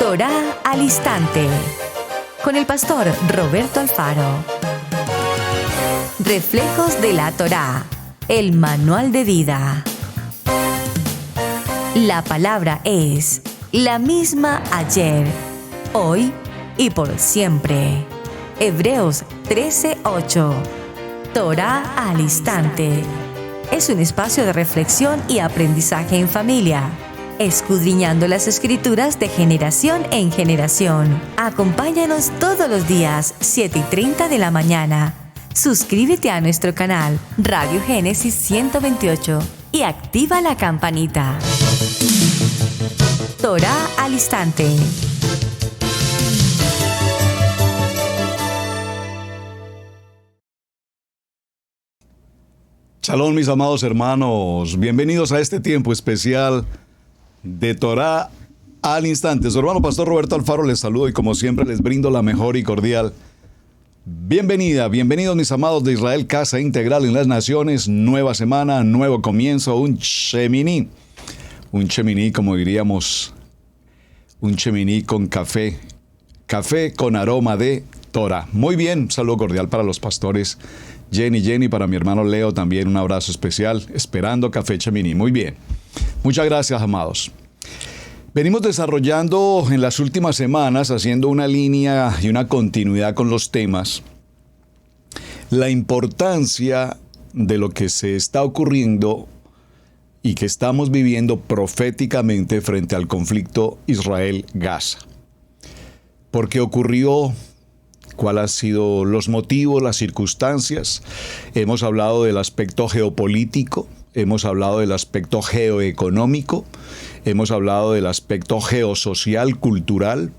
Torá al Instante, con el pastor Roberto Alfaro. Reflejos de la Torá, el manual de vida. La palabra es la misma ayer, hoy y por siempre. Hebreos 13:8. Torá al Instante. Es un espacio de reflexión y aprendizaje en familia, escudriñando las Escrituras de generación en generación. Acompáñanos todos los días, 7:30 de la mañana. Suscríbete a nuestro canal Radio Génesis 128 y activa la campanita. Torá al Instante. Shalom, mis amados hermanos. Bienvenidos a este tiempo especial de Torá al Instante. Su hermano pastor Roberto Alfaro les saludo y como siempre les brindo la mejor y cordial bienvenidos mis amados de Israel, Casa Integral en las Naciones. Nueva semana, nuevo comienzo, un Shemini, como diríamos, un Shemini con café con aroma de Torah. Muy bien, saludo cordial para los pastores Jenny, para mi hermano Leo también un abrazo especial, esperando café Shemini. Muy bien, muchas gracias, amados. Venimos desarrollando en las últimas semanas, haciendo una línea y una continuidad con los temas, la importancia de lo que se está ocurriendo y que estamos viviendo proféticamente frente al conflicto Israel-Gaza. ¿Por qué ocurrió? ¿Cuáles han sido los motivos, las circunstancias? Hemos hablado del aspecto geopolítico, hemos hablado del aspecto geoeconómico, hemos hablado del aspecto geosocial, cultural,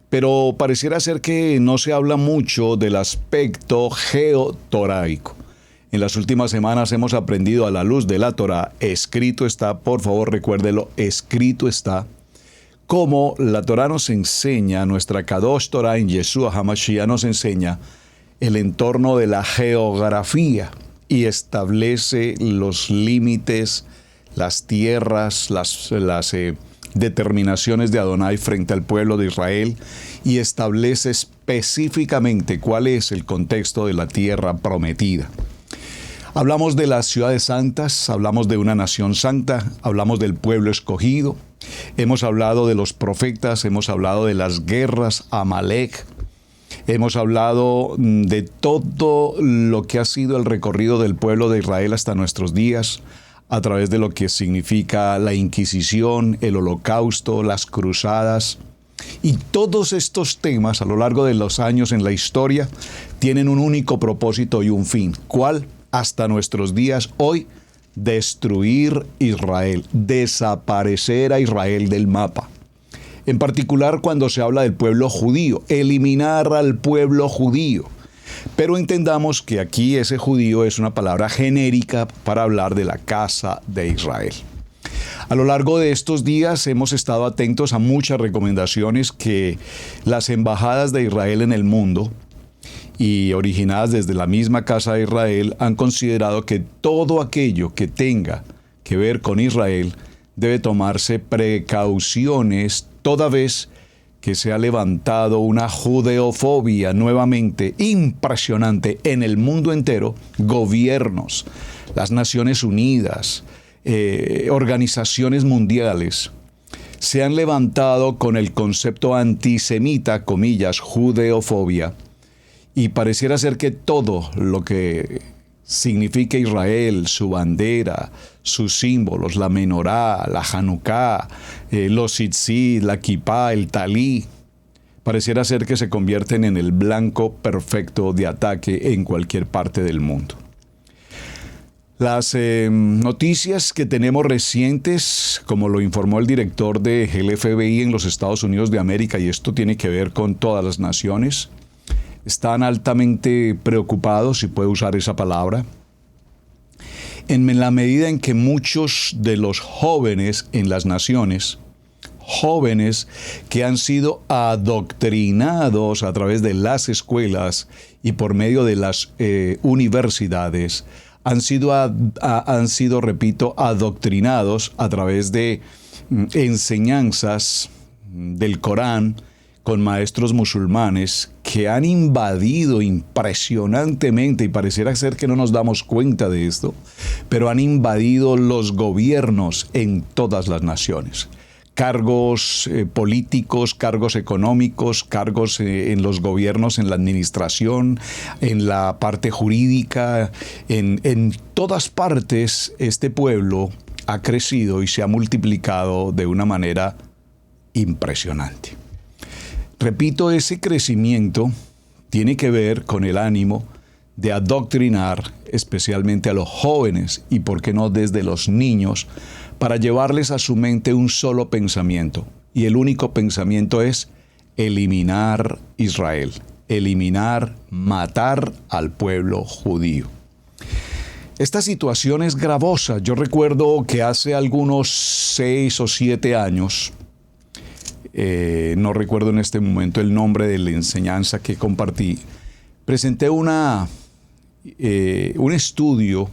pero pareciera ser que no se habla mucho del aspecto geotoráico. En las últimas semanas hemos aprendido a la luz de la Torá, escrito está, por favor recuérdelo, escrito está, cómo la Torá nos enseña, nuestra Kadosh Torá en Yeshua HaMashiach nos enseña el entorno de la geografía y establece los límites, las tierras, las determinaciones de Adonai frente al pueblo de Israel y establece específicamente cuál es el contexto de la tierra prometida. Hablamos de las ciudades santas, hablamos de una nación santa, hablamos del pueblo escogido, hemos hablado de los profetas, hemos hablado de las guerras, Amalek, hemos hablado de todo lo que ha sido el recorrido del pueblo de Israel hasta nuestros días, a través de lo que significa la Inquisición, el Holocausto, las cruzadas. Y todos estos temas a lo largo de los años en la historia tienen un único propósito y un fin. ¿Cuál? Hasta nuestros días hoy, destruir Israel, desaparecer a Israel del mapa. En particular cuando se habla del pueblo judío, eliminar al pueblo judío. Pero entendamos que aquí ese judío es una palabra genérica para hablar de la casa de Israel. A lo largo de estos días hemos estado atentos a muchas recomendaciones que las embajadas de Israel en el mundo y originadas desde la misma casa de Israel han considerado que todo aquello que tenga que ver con Israel debe tomarse precauciones toda vez que se ha levantado una judeofobia nuevamente impresionante en el mundo entero. Gobiernos, las Naciones Unidas, organizaciones mundiales se han levantado con el concepto antisemita, comillas, judeofobia, y pareciera ser que todo lo que significa Israel, su bandera, sus símbolos, la menorá, la Hanukkah, los tzitzit, la kippá, el talí, pareciera ser que se convierten en el blanco perfecto de ataque en cualquier parte del mundo. Las noticias que tenemos recientes, como lo informó el director del FBI en los Estados Unidos de América, y esto tiene que ver con todas las naciones, están altamente preocupados, si puedo usar esa palabra, en la medida en que muchos de los jóvenes en las naciones, jóvenes que han sido adoctrinados a través de las escuelas y por medio de las universidades, han sido, repito, adoctrinados a través de enseñanzas del Corán con maestros musulmanes que han invadido impresionantemente, y pareciera ser que no nos damos cuenta de esto, pero han invadido los gobiernos en todas las naciones. Cargos políticos, cargos económicos, cargos en los gobiernos, en la administración, en la parte jurídica, en todas partes este pueblo ha crecido y se ha multiplicado de una manera impresionante. Repito, ese crecimiento tiene que ver con el ánimo de adoctrinar especialmente a los jóvenes y, por qué no, desde los niños, para llevarles a su mente un solo pensamiento. Y el único pensamiento es eliminar Israel, eliminar, matar al pueblo judío. Esta situación es gravosa. Yo recuerdo que hace algunos 6 o 7 años, no recuerdo en este momento el nombre de la enseñanza que compartí, presenté un estudio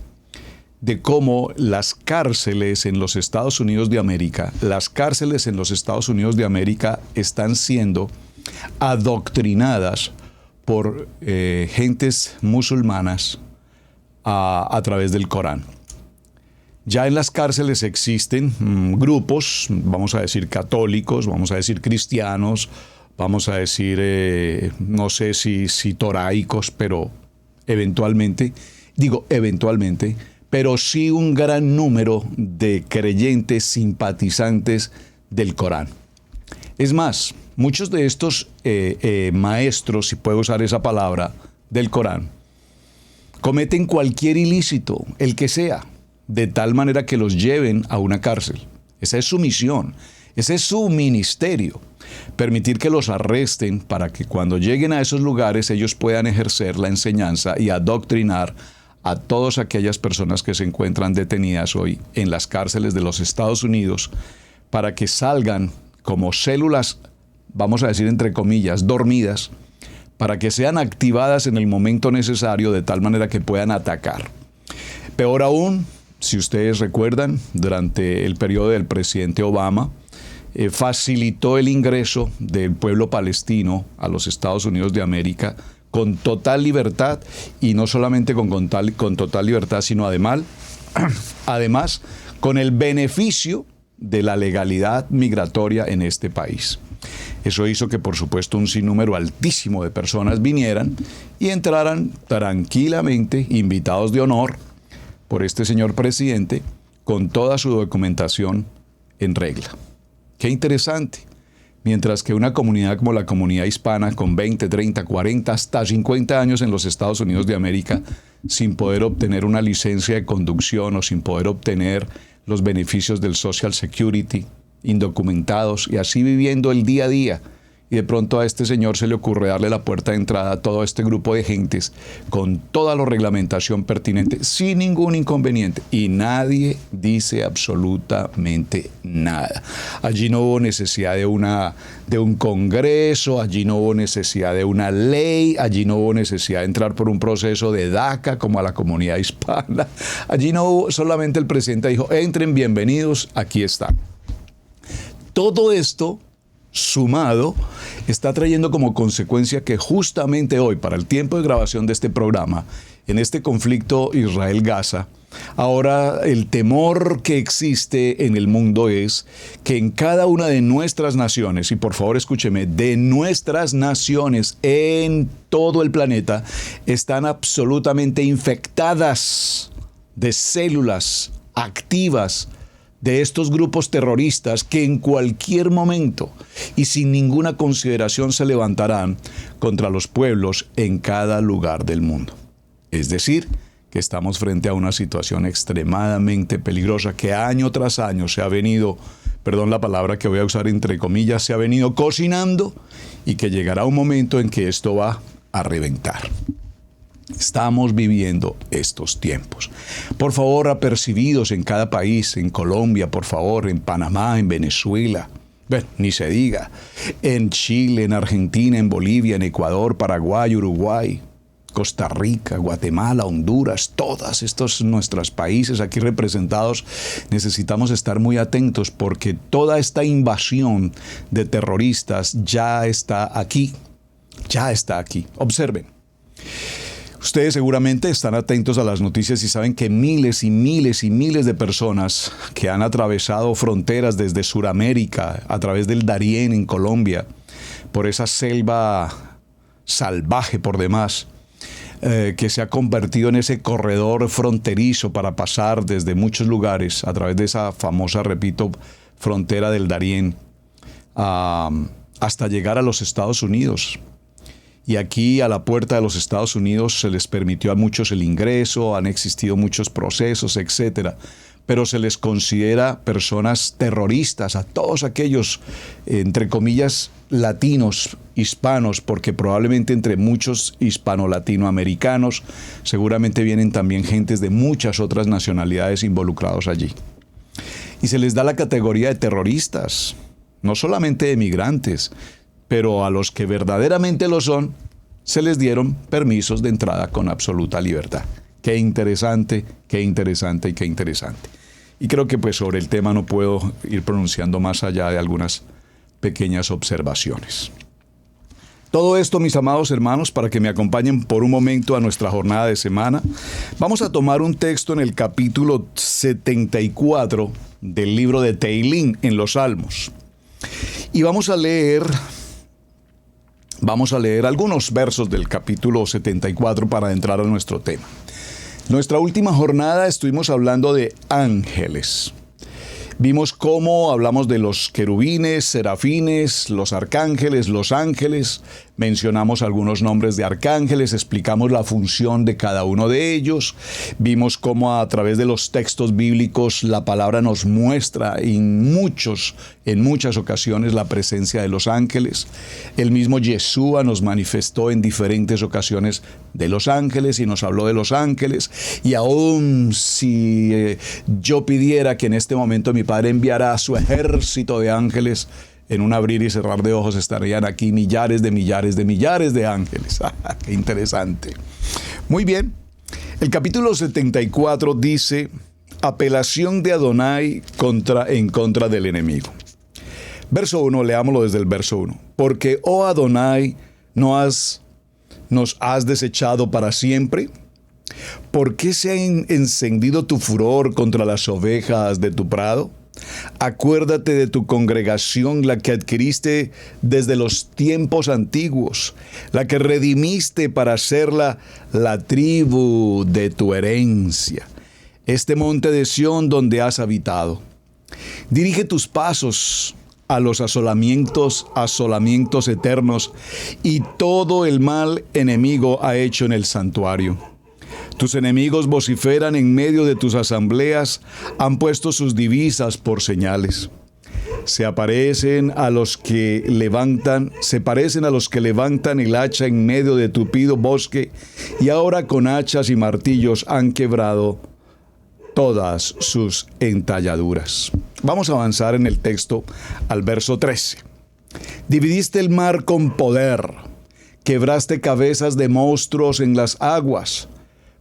de cómo las cárceles en los Estados Unidos de América, están siendo adoctrinadas por gentes musulmanas a través del Corán. Ya en las cárceles existen grupos, vamos a decir católicos, vamos a decir cristianos, vamos a decir, no sé si toraicos, pero eventualmente, pero sí un gran número de creyentes simpatizantes del Corán. Es más, muchos de estos maestros, si puedo usar esa palabra, del Corán, cometen cualquier ilícito, el que sea, de tal manera que los lleven a una cárcel. Esa es su misión, ese es su ministerio. Permitir que los arresten para que cuando lleguen a esos lugares ellos puedan ejercer la enseñanza y adoctrinar a todas aquellas personas que se encuentran detenidas hoy en las cárceles de los Estados Unidos, para que salgan como células, vamos a decir entre comillas, dormidas, para que sean activadas en el momento necesario de tal manera que puedan atacar. Peor aún, si ustedes recuerdan, durante el periodo del presidente Obama, facilitó el ingreso del pueblo palestino a los Estados Unidos de América con total libertad, y no solamente con total libertad, sino además con el beneficio de la legalidad migratoria en este país. Eso hizo que, por supuesto, un sinnúmero altísimo de personas vinieran y entraran tranquilamente, invitados de honor por este señor presidente, con toda su documentación en regla. Qué interesante. Mientras que una comunidad como la comunidad hispana, con 20, 30, 40, hasta 50 años en los Estados Unidos de América, sin poder obtener una licencia de conducción o sin poder obtener los beneficios del Social Security, indocumentados y así viviendo el día a día. Y de pronto a este señor se le ocurre darle la puerta de entrada a todo este grupo de gentes con toda la reglamentación pertinente, sin ningún inconveniente. Y nadie dice absolutamente nada. Allí no hubo necesidad de un congreso, allí no hubo necesidad de una ley, allí no hubo necesidad de entrar por un proceso de DACA como a la comunidad hispana. Allí no hubo, solamente el presidente dijo, entren, bienvenidos, aquí están. Todo esto sumado está trayendo como consecuencia que justamente hoy, para el tiempo de grabación de este programa, en este conflicto Israel-Gaza, ahora el temor que existe en el mundo es que en cada una de nuestras naciones, y por favor escúcheme, de nuestras naciones en todo el planeta, están absolutamente infectadas de células activas de estos grupos terroristas que en cualquier momento y sin ninguna consideración se levantarán contra los pueblos en cada lugar del mundo. Es decir, que estamos frente a una situación extremadamente peligrosa que año tras año se ha venido, perdón la palabra que voy a usar entre comillas, se ha venido cocinando, y que llegará un momento en que esto va a reventar. Estamos viviendo estos tiempos. Por favor, apercibidos en cada país, en Colombia, por favor, en Panamá, en Venezuela, ni se diga, en Chile, en Argentina, en Bolivia, en Ecuador, Paraguay, Uruguay, Costa Rica, Guatemala, Honduras, todos estos nuestros países aquí representados, necesitamos estar muy atentos porque toda esta invasión de terroristas ya está aquí. Ya está aquí. Observen. Ustedes seguramente están atentos a las noticias y saben que miles y miles y miles de personas que han atravesado fronteras desde Sudamérica, a través del Darién en Colombia, por esa selva salvaje por demás, que se ha convertido en ese corredor fronterizo para pasar desde muchos lugares a través de esa famosa, repito, frontera del Darién, hasta llegar a los Estados Unidos. Y aquí a la puerta de los Estados Unidos se les permitió a muchos el ingreso, han existido muchos procesos, etcétera. Pero se les considera personas terroristas a todos aquellos, entre comillas, latinos, hispanos, porque probablemente entre muchos hispano-latinoamericanos seguramente vienen también gentes de muchas otras nacionalidades involucrados allí. Y se les da la categoría de terroristas, no solamente de migrantes, pero a los que verdaderamente lo son, se les dieron permisos de entrada con absoluta libertad. Qué interesante, qué interesante y qué interesante. Y creo que pues sobre el tema no puedo ir pronunciando más allá de algunas pequeñas observaciones. Todo esto, mis amados hermanos, para que me acompañen por un momento a nuestra jornada de semana, vamos a tomar un texto en el capítulo 74 del libro de Teilín en los Salmos. Y vamos a leer algunos versos del capítulo 74 para entrar a nuestro tema. Nuestra última jornada estuvimos hablando de ángeles. Vimos cómo hablamos de los querubines, serafines, los arcángeles, los ángeles. Mencionamos algunos nombres de arcángeles, explicamos la función de cada uno de ellos. Vimos cómo a través de los textos bíblicos la palabra nos muestra en muchas ocasiones la presencia de los ángeles. El mismo Yeshua nos manifestó en diferentes ocasiones de los ángeles y nos habló de los ángeles. Y aún si yo pidiera que en este momento mi Padre enviara a su ejército de ángeles, en un abrir y cerrar de ojos estarían aquí millares de millares de millares de ángeles. ¡Qué interesante! Muy bien. El capítulo 74 dice: apelación de Adonai en contra del enemigo. Verso 1, leámoslo desde el verso 1. Porque, oh Adonai, nos has desechado para siempre. ¿Por qué se ha encendido tu furor contra las ovejas de tu prado? Acuérdate de tu congregación, la que adquiriste desde los tiempos antiguos, la que redimiste para hacerla la tribu de tu herencia, este monte de Sión donde has habitado. Dirige tus pasos a los asolamientos eternos, y todo el mal enemigo ha hecho en el santuario. Tus enemigos vociferan en medio de tus asambleas, han puesto sus divisas por señales. Se parecen a los que levantan el hacha en medio de tupido bosque, y ahora con hachas y martillos han quebrado todas sus entalladuras. Vamos a avanzar en el texto al verso 13. Dividiste el mar con poder, quebraste cabezas de monstruos en las aguas.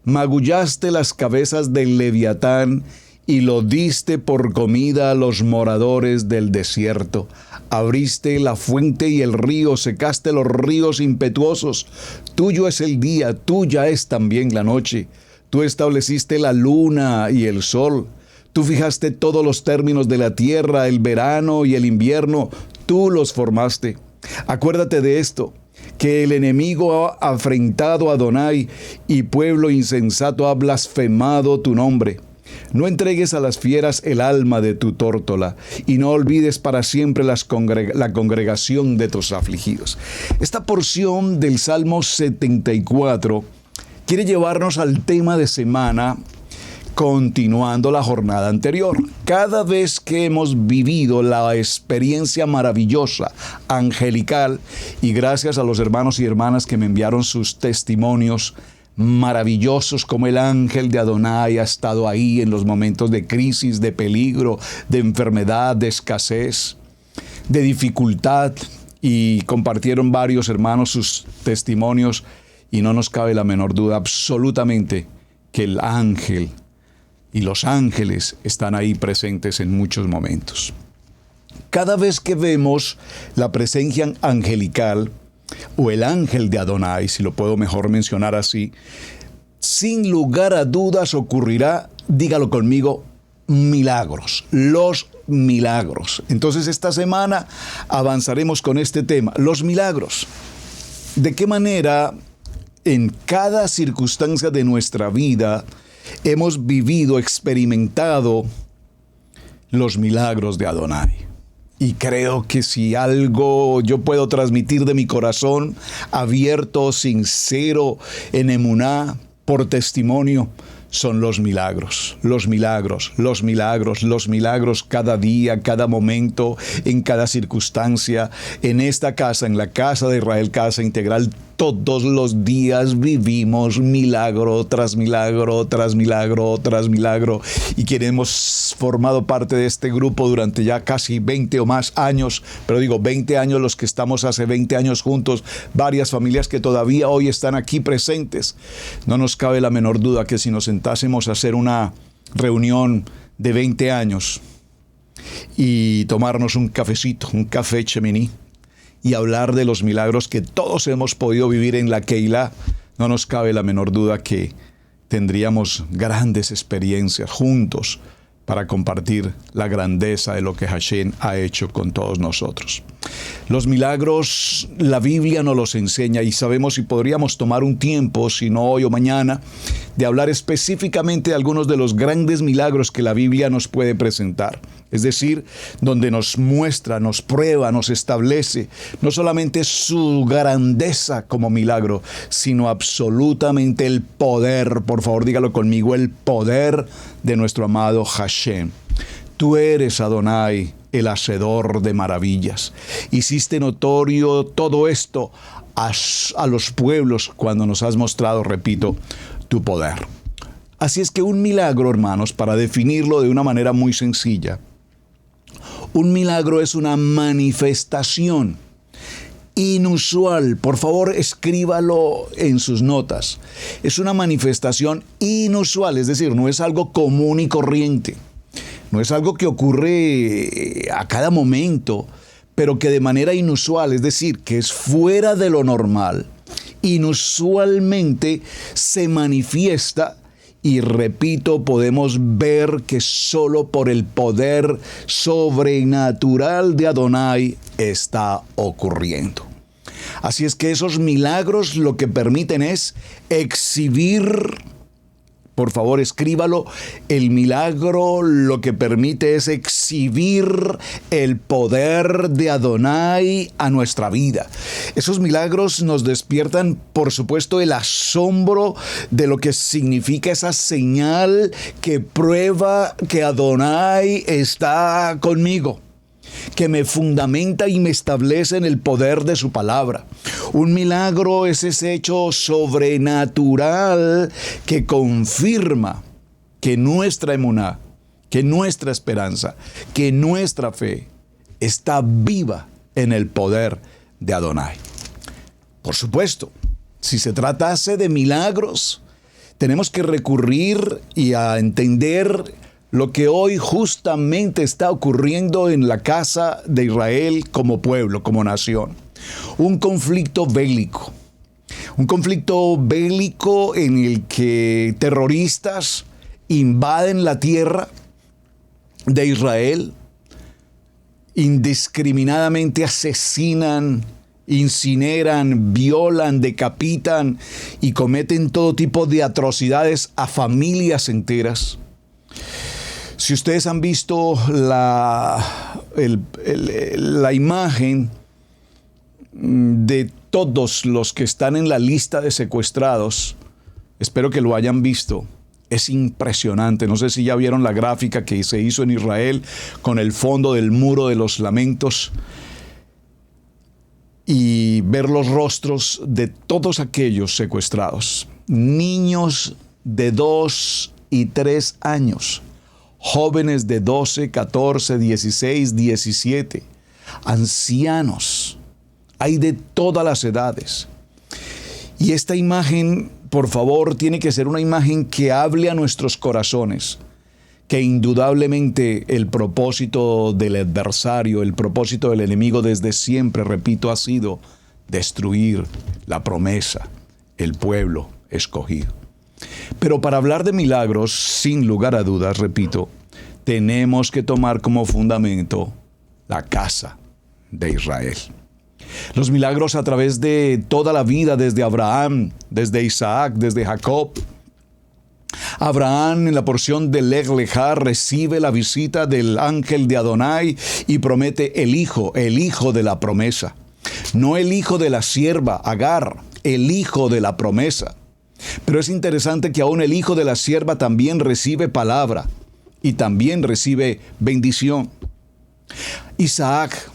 Magullaste las cabezas del Leviatán y lo diste por comida a los moradores del desierto. Abriste la fuente y el río, secaste los ríos impetuosos. Tuyo es el día, tuya es también la noche. Tú estableciste la luna y el sol. Tú fijaste todos los términos de la tierra, el verano y el invierno. Tú los formaste. Acuérdate de esto, que el enemigo ha afrentado a Adonai y pueblo insensato ha blasfemado tu nombre. No entregues a las fieras el alma de tu tórtola y no olvides para siempre la congregación de tus afligidos. Esta porción del Salmo 74 quiere llevarnos al tema de semana, continuando la jornada anterior. Cada vez que hemos vivido la experiencia maravillosa, angelical, y gracias a los hermanos y hermanas que me enviaron sus testimonios maravillosos, como el ángel de Adonai ha estado ahí en los momentos de crisis, de peligro, de enfermedad, de escasez, de dificultad, y compartieron varios hermanos sus testimonios. y no nos cabe la menor duda absolutamente que el ángel y los ángeles están ahí presentes en muchos momentos. Cada vez que vemos la presencia angelical o el ángel de Adonai, si lo puedo mejor mencionar así, sin lugar a dudas ocurrirá, dígalo conmigo, milagros, los milagros. Entonces esta semana avanzaremos con este tema, los milagros. ¿De qué manera en cada circunstancia de nuestra vida hemos vivido, experimentado los milagros de Adonai? Y creo que si algo yo puedo transmitir de mi corazón, abierto, sincero, en emuná, por testimonio, son los milagros, los milagros, los milagros, los milagros cada día, cada momento, en cada circunstancia. En esta casa, en la casa de Israel, Casa Integral, todos los días vivimos milagro tras milagro, tras milagro, tras milagro. Y quienes hemos formado parte de este grupo durante ya casi 20 o más años, pero digo 20 años los que estamos hace 20 años juntos, varias familias que todavía hoy están aquí presentes. No nos cabe la menor duda que si nos sentásemos a hacer una reunión de 20 años y tomarnos un cafecito, un café Cheminí, y hablar de los milagros que todos hemos podido vivir en la Keilah, no nos cabe la menor duda que tendríamos grandes experiencias juntos para compartir la grandeza de lo que Hashem ha hecho con todos nosotros. Los milagros, la Biblia nos los enseña y sabemos si podríamos tomar un tiempo, si no hoy o mañana, de hablar específicamente de algunos de los grandes milagros que la Biblia nos puede presentar. Es decir, donde nos muestra, nos prueba, nos establece no solamente su grandeza como milagro, sino absolutamente el poder, por favor dígalo conmigo, el poder de nuestro amado Hashem. Tú eres, Adonai, el hacedor de maravillas. Hiciste notorio todo esto a los pueblos cuando nos has mostrado, repito, tu poder. Así es que un milagro, hermanos, para definirlo de una manera muy sencilla, un milagro es una manifestación inusual. Por favor, escríbalo en sus notas. Es una manifestación inusual, es decir, no es algo común y corriente. No es algo que ocurre a cada momento, pero que de manera inusual, es decir, que es fuera de lo normal, inusualmente se manifiesta. Y repito, podemos ver que solo por el poder sobrenatural de Adonai está ocurriendo. Así es que esos milagros lo que permiten es exhibir, por favor escríbalo, el milagro lo que permite es exhibir el poder de Adonai a nuestra vida. Esos milagros nos despiertan, por supuesto, el asombro de lo que significa esa señal que prueba que Adonai está conmigo, que me fundamenta y me establece en el poder de su palabra. Un milagro es ese hecho sobrenatural que confirma que nuestra emuná, que nuestra esperanza, que nuestra fe está viva en el poder de Adonai. Por supuesto, si se tratase de milagros, tenemos que recurrir y a entender lo que hoy justamente está ocurriendo en la casa de Israel como pueblo, como nación. Un conflicto bélico. Un conflicto bélico en el que terroristas invaden la tierra de Israel, indiscriminadamente asesinan, incineran, violan, decapitan y cometen todo tipo de atrocidades a familias enteras. Si ustedes han visto la imagen de todos los que están en la lista de secuestrados, espero que lo hayan visto. Es impresionante. No sé si ya vieron la gráfica que se hizo en Israel con el fondo del muro de los lamentos y ver los rostros de todos aquellos secuestrados. Niños de 2 y 3 años. Jóvenes de 12, 14, 16, 17, ancianos, hay de todas las edades. Y esta imagen, por favor, tiene que ser una imagen que hable a nuestros corazones, que indudablemente el propósito del adversario, el propósito del enemigo desde siempre, repito, ha sido destruir la promesa, el pueblo escogido. Pero para hablar de milagros, sin lugar a dudas, repito, tenemos que tomar como fundamento la casa de Israel. Los milagros a través de toda la vida, desde Abraham, desde Isaac, desde Jacob. Abraham, en la porción de Lech Lechá, recibe la visita del ángel de Adonai y promete el hijo de la promesa. No el hijo de la sierva, Agar, el hijo de la promesa. Pero es interesante que aún el hijo de la sierva también recibe palabra y también recibe bendición. Isaac,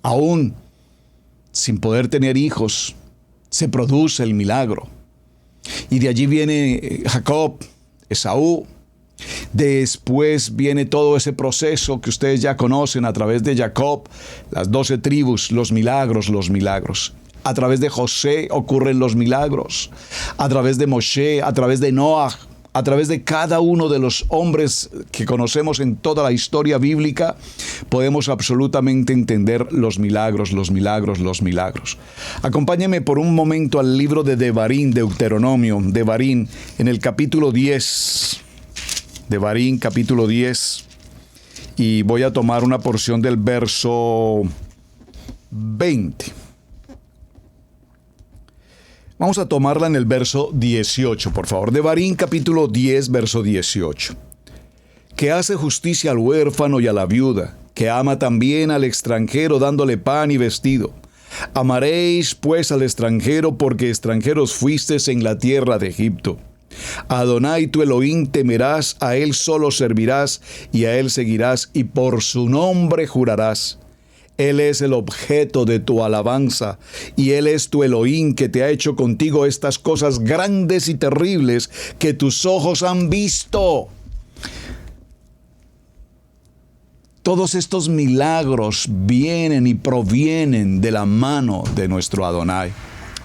aún sin poder tener hijos, se produce el milagro. Y de allí viene Jacob, Esaú. Después viene todo ese proceso que ustedes ya conocen a través de Jacob, las 12 tribus, los milagros, los milagros. A través de José ocurren los milagros. A través de Moshe, a través de Noah, a través de cada uno de los hombres que conocemos en toda la historia bíblica, podemos absolutamente entender los milagros, los milagros, los milagros. Acompáñenme por un momento al libro de Devarim, Deuteronomio, Devarim, en el capítulo 10. Devarim, capítulo 10. Y voy a tomar una porción del verso 20. Vamos a tomarla en el verso 18, por favor. Devarim, capítulo 10, verso 18. Que hace justicia al huérfano y a la viuda, que ama también al extranjero dándole pan y vestido. Amaréis pues al extranjero, porque extranjeros fuisteis en la tierra de Egipto. A Adonai tu Elohim temerás, a él solo servirás y a él seguirás, y por su nombre jurarás. Él es el objeto de tu alabanza, y Él es tu Elohim, que te ha hecho contigo estas cosas grandes y terribles que tus ojos han visto. Todos estos milagros vienen y provienen de la mano de nuestro Adonai,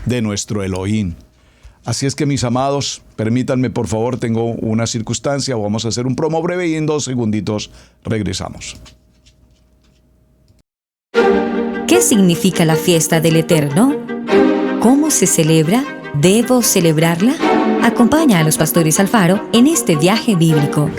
de nuestro Elohim. Así es que, mis amados, permítanme, por favor, tengo una circunstancia, vamos a hacer un promo breve y en 2 segunditos regresamos. ¿Qué significa la fiesta del Eterno? ¿Cómo se celebra? ¿Debo celebrarla? Acompaña a los pastores Alfaro en este viaje bíblico.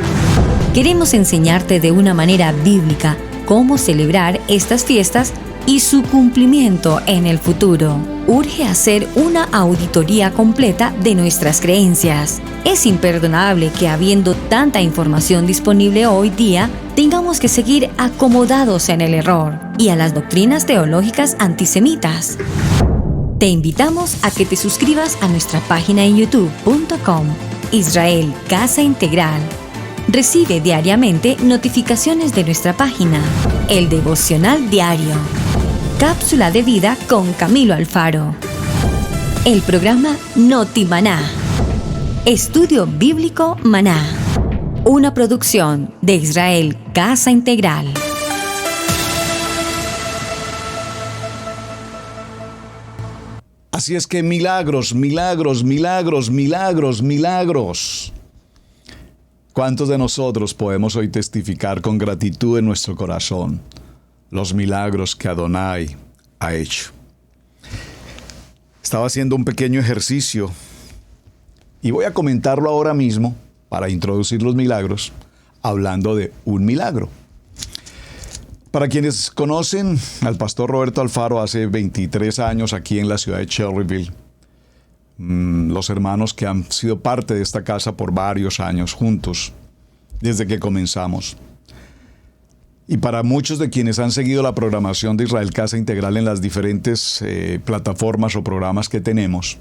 Queremos enseñarte de una manera bíblica cómo celebrar estas fiestas y su cumplimiento en el futuro. Urge hacer una auditoría completa de nuestras creencias. Es imperdonable que, habiendo tanta información disponible hoy día, tengamos que seguir acomodados en el error y a las doctrinas teológicas antisemitas. Te invitamos a que te suscribas a nuestra página en youtube.com, Israel Casa Integral. Recibe diariamente notificaciones de nuestra página, el devocional diario, cápsula de vida con Camilo Alfaro, el programa Noti Maná, estudio bíblico Maná, una producción de Israel Casa Integral. Así es que milagros, milagros, milagros, milagros, milagros. ¿Cuántos de nosotros podemos hoy testificar con gratitud en nuestro corazón los milagros que Adonai ha hecho? Estaba haciendo un pequeño ejercicio y voy a comentarlo ahora mismo para introducir los milagros, hablando de un milagro. Para quienes conocen al pastor Roberto Alfaro hace 23 años aquí en la ciudad de Cherryville, los hermanos que han sido parte de esta casa por varios años juntos, desde que comenzamos. Y para muchos de quienes han seguido la programación de Israel Casa Integral en las diferentes plataformas o programas que tenemos,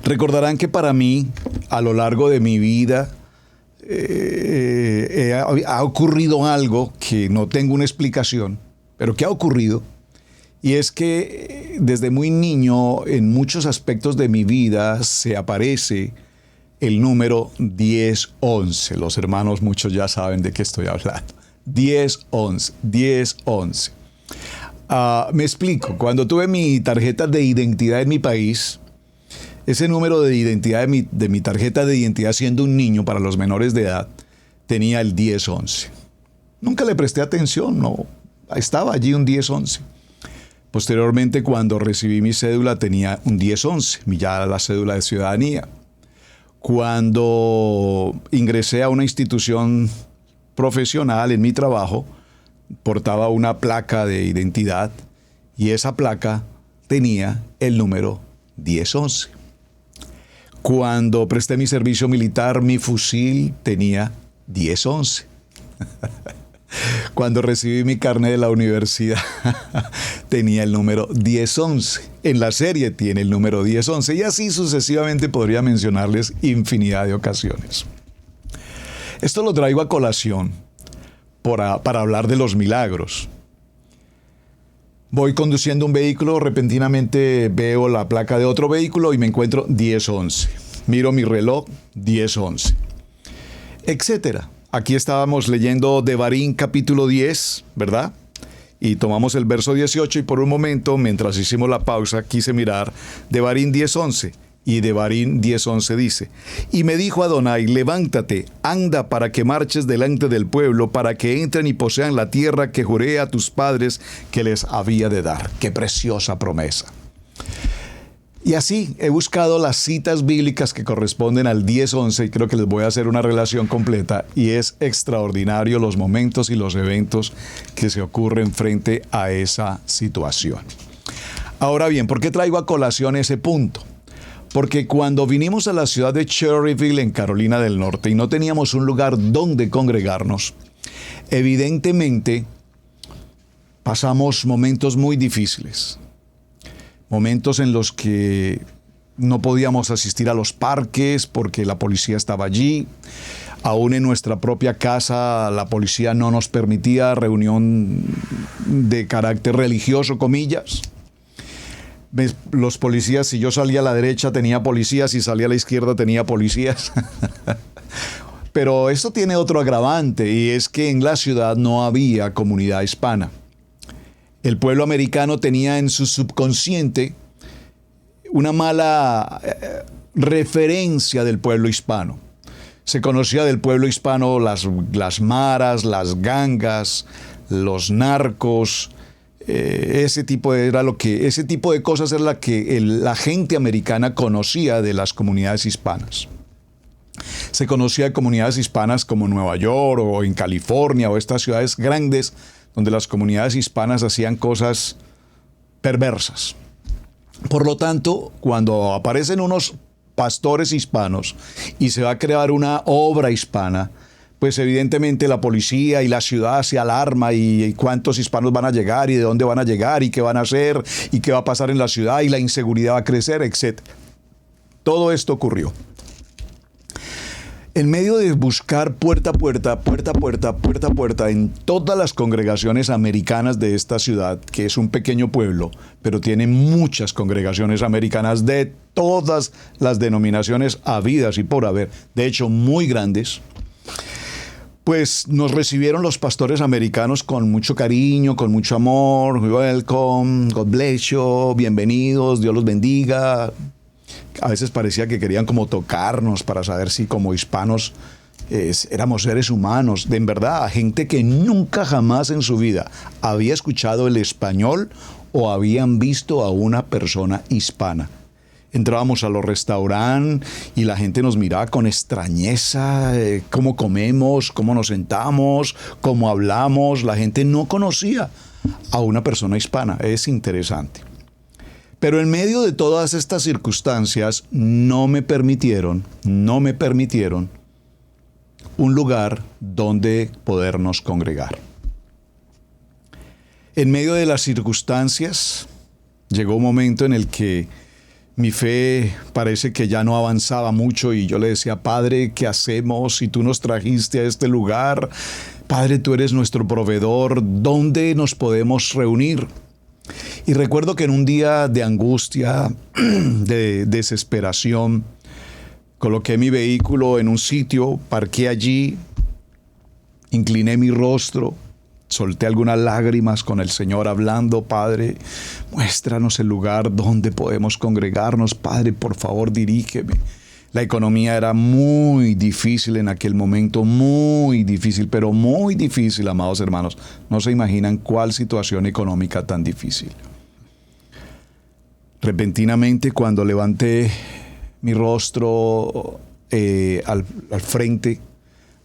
recordarán que para mí, a lo largo de mi vida, ha ocurrido algo que no tengo una explicación, pero que ha ocurrido. Y es que desde muy niño, en muchos aspectos de mi vida, se aparece el número 1011. Los hermanos, muchos ya saben de qué estoy hablando. 1011, 1011. Me explico. Cuando tuve mi tarjeta de identidad en mi país, ese número de identidad de mi tarjeta de identidad siendo un niño para los menores de edad tenía el 1011. Nunca le presté atención, no, estaba allí un 1011. Posteriormente, cuando recibí mi cédula, tenía un 1011, ya la cédula de ciudadanía. Cuando ingresé a una institución profesional en mi trabajo, portaba una placa de identidad y esa placa tenía el número 1011. Cuando presté mi servicio militar, mi fusil tenía 1011. Cuando recibí mi carnet de la universidad, tenía el número 1011. En la serie tiene el número 1011 y así sucesivamente podría mencionarles infinidad de ocasiones. Esto lo traigo a colación para hablar de los milagros. Voy conduciendo un vehículo, repentinamente veo la placa de otro vehículo y me encuentro 1011. Miro mi reloj, 1011, etcétera. Aquí estábamos leyendo Devarim capítulo 10, ¿verdad? Y tomamos el verso 18 y por un momento, mientras hicimos la pausa, quise mirar Devarim 10:11. Y Devarim 10:11 dice: y me dijo Adonai, levántate, anda para que marches delante del pueblo, para que entren y posean la tierra que juré a tus padres que les había de dar. ¡Qué preciosa promesa! Y así he buscado las citas bíblicas que corresponden al 10:11 y creo que les voy a hacer una relación completa y es extraordinario los momentos y los eventos que se ocurren frente a esa situación. Ahora bien, ¿por qué traigo a colación ese punto? Porque cuando vinimos a la ciudad de Cherryville en Carolina del Norte y no teníamos un lugar donde congregarnos, evidentemente pasamos momentos muy difíciles. Momentos en los que no podíamos asistir a los parques porque la policía estaba allí. Aún en nuestra propia casa la policía no nos permitía reunión de carácter religioso, comillas. Los policías, si yo salía a la derecha tenía policías, si salía a la izquierda tenía policías. Pero esto tiene otro agravante y es que en la ciudad no había comunidad hispana. El pueblo americano tenía en su subconsciente una mala referencia del pueblo hispano. Se conocía del pueblo hispano las maras, las gangas, los narcos. Ese tipo de cosas era la que la gente americana conocía de las comunidades hispanas. Se conocía de comunidades hispanas como Nueva York o en California o estas ciudades grandes donde las comunidades hispanas hacían cosas perversas. Por lo tanto, cuando aparecen unos pastores hispanos y se va a crear una obra hispana, pues evidentemente la policía y la ciudad se alarma y cuántos hispanos van a llegar y de dónde van a llegar y qué van a hacer y qué va a pasar en la ciudad y la inseguridad va a crecer, etc. Todo esto ocurrió. En medio de buscar puerta a puerta en todas las congregaciones americanas de esta ciudad, que es un pequeño pueblo, pero tiene muchas congregaciones americanas de todas las denominaciones habidas y por haber, de hecho muy grandes, pues nos recibieron los pastores americanos con mucho cariño, con mucho amor. Welcome, God bless you, bienvenidos, Dios los bendiga. A veces parecía que querían como tocarnos para saber si como hispanos éramos seres humanos. En verdad, gente que nunca jamás en su vida había escuchado el español o habían visto a una persona hispana. Entrábamos a los restaurantes y la gente nos miraba con extrañeza, cómo comemos, cómo nos sentamos, cómo hablamos. La gente no conocía a una persona hispana. Es interesante. Pero en medio de todas estas circunstancias no me permitieron un lugar donde podernos congregar. En medio de las circunstancias llegó un momento en el que mi fe parece que ya no avanzaba mucho y yo le decía: Padre, ¿qué hacemos? Si tú nos trajiste a este lugar, Padre, tú eres nuestro proveedor, ¿dónde nos podemos reunir? Y recuerdo que en un día de angustia, de desesperación, coloqué mi vehículo en un sitio, parqué allí, incliné mi rostro Solté algunas lágrimas con el Señor hablando: Padre, muéstranos el lugar donde podemos congregarnos. Padre, por favor, dirígeme. La economía era muy difícil en aquel momento, muy difícil, pero muy difícil, amados hermanos. No se imaginan cuál situación económica tan difícil. Repentinamente, cuando levanté mi rostro al frente,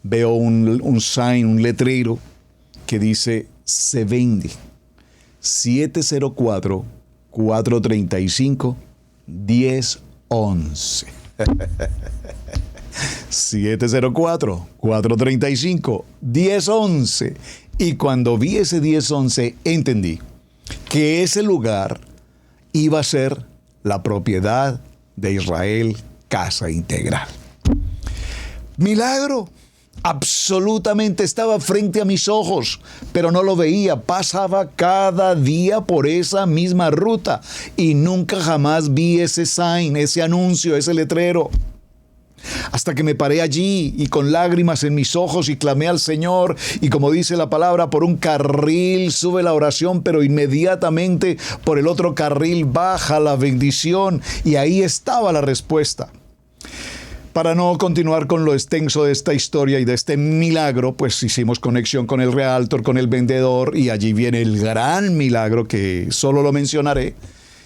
veo un sign, un letrero que dice: se vende 704-435-1011. 704-435-1011. Y cuando vi ese 1011, entendí que ese lugar iba a ser la propiedad de Israel Casa Integral. Milagro. Absolutamente estaba frente a mis ojos, pero no lo veía. Pasaba cada día por esa misma ruta y nunca jamás vi ese sign, ese anuncio, ese letrero. Hasta que me paré allí y con lágrimas en mis ojos y clamé al Señor, y como dice la palabra, por un carril sube la oración, pero inmediatamente por el otro carril baja la bendición, y ahí estaba la respuesta. Para no continuar con lo extenso de esta historia y de este milagro, pues hicimos conexión con el realtor, con el vendedor, y allí viene el gran milagro que solo lo mencionaré.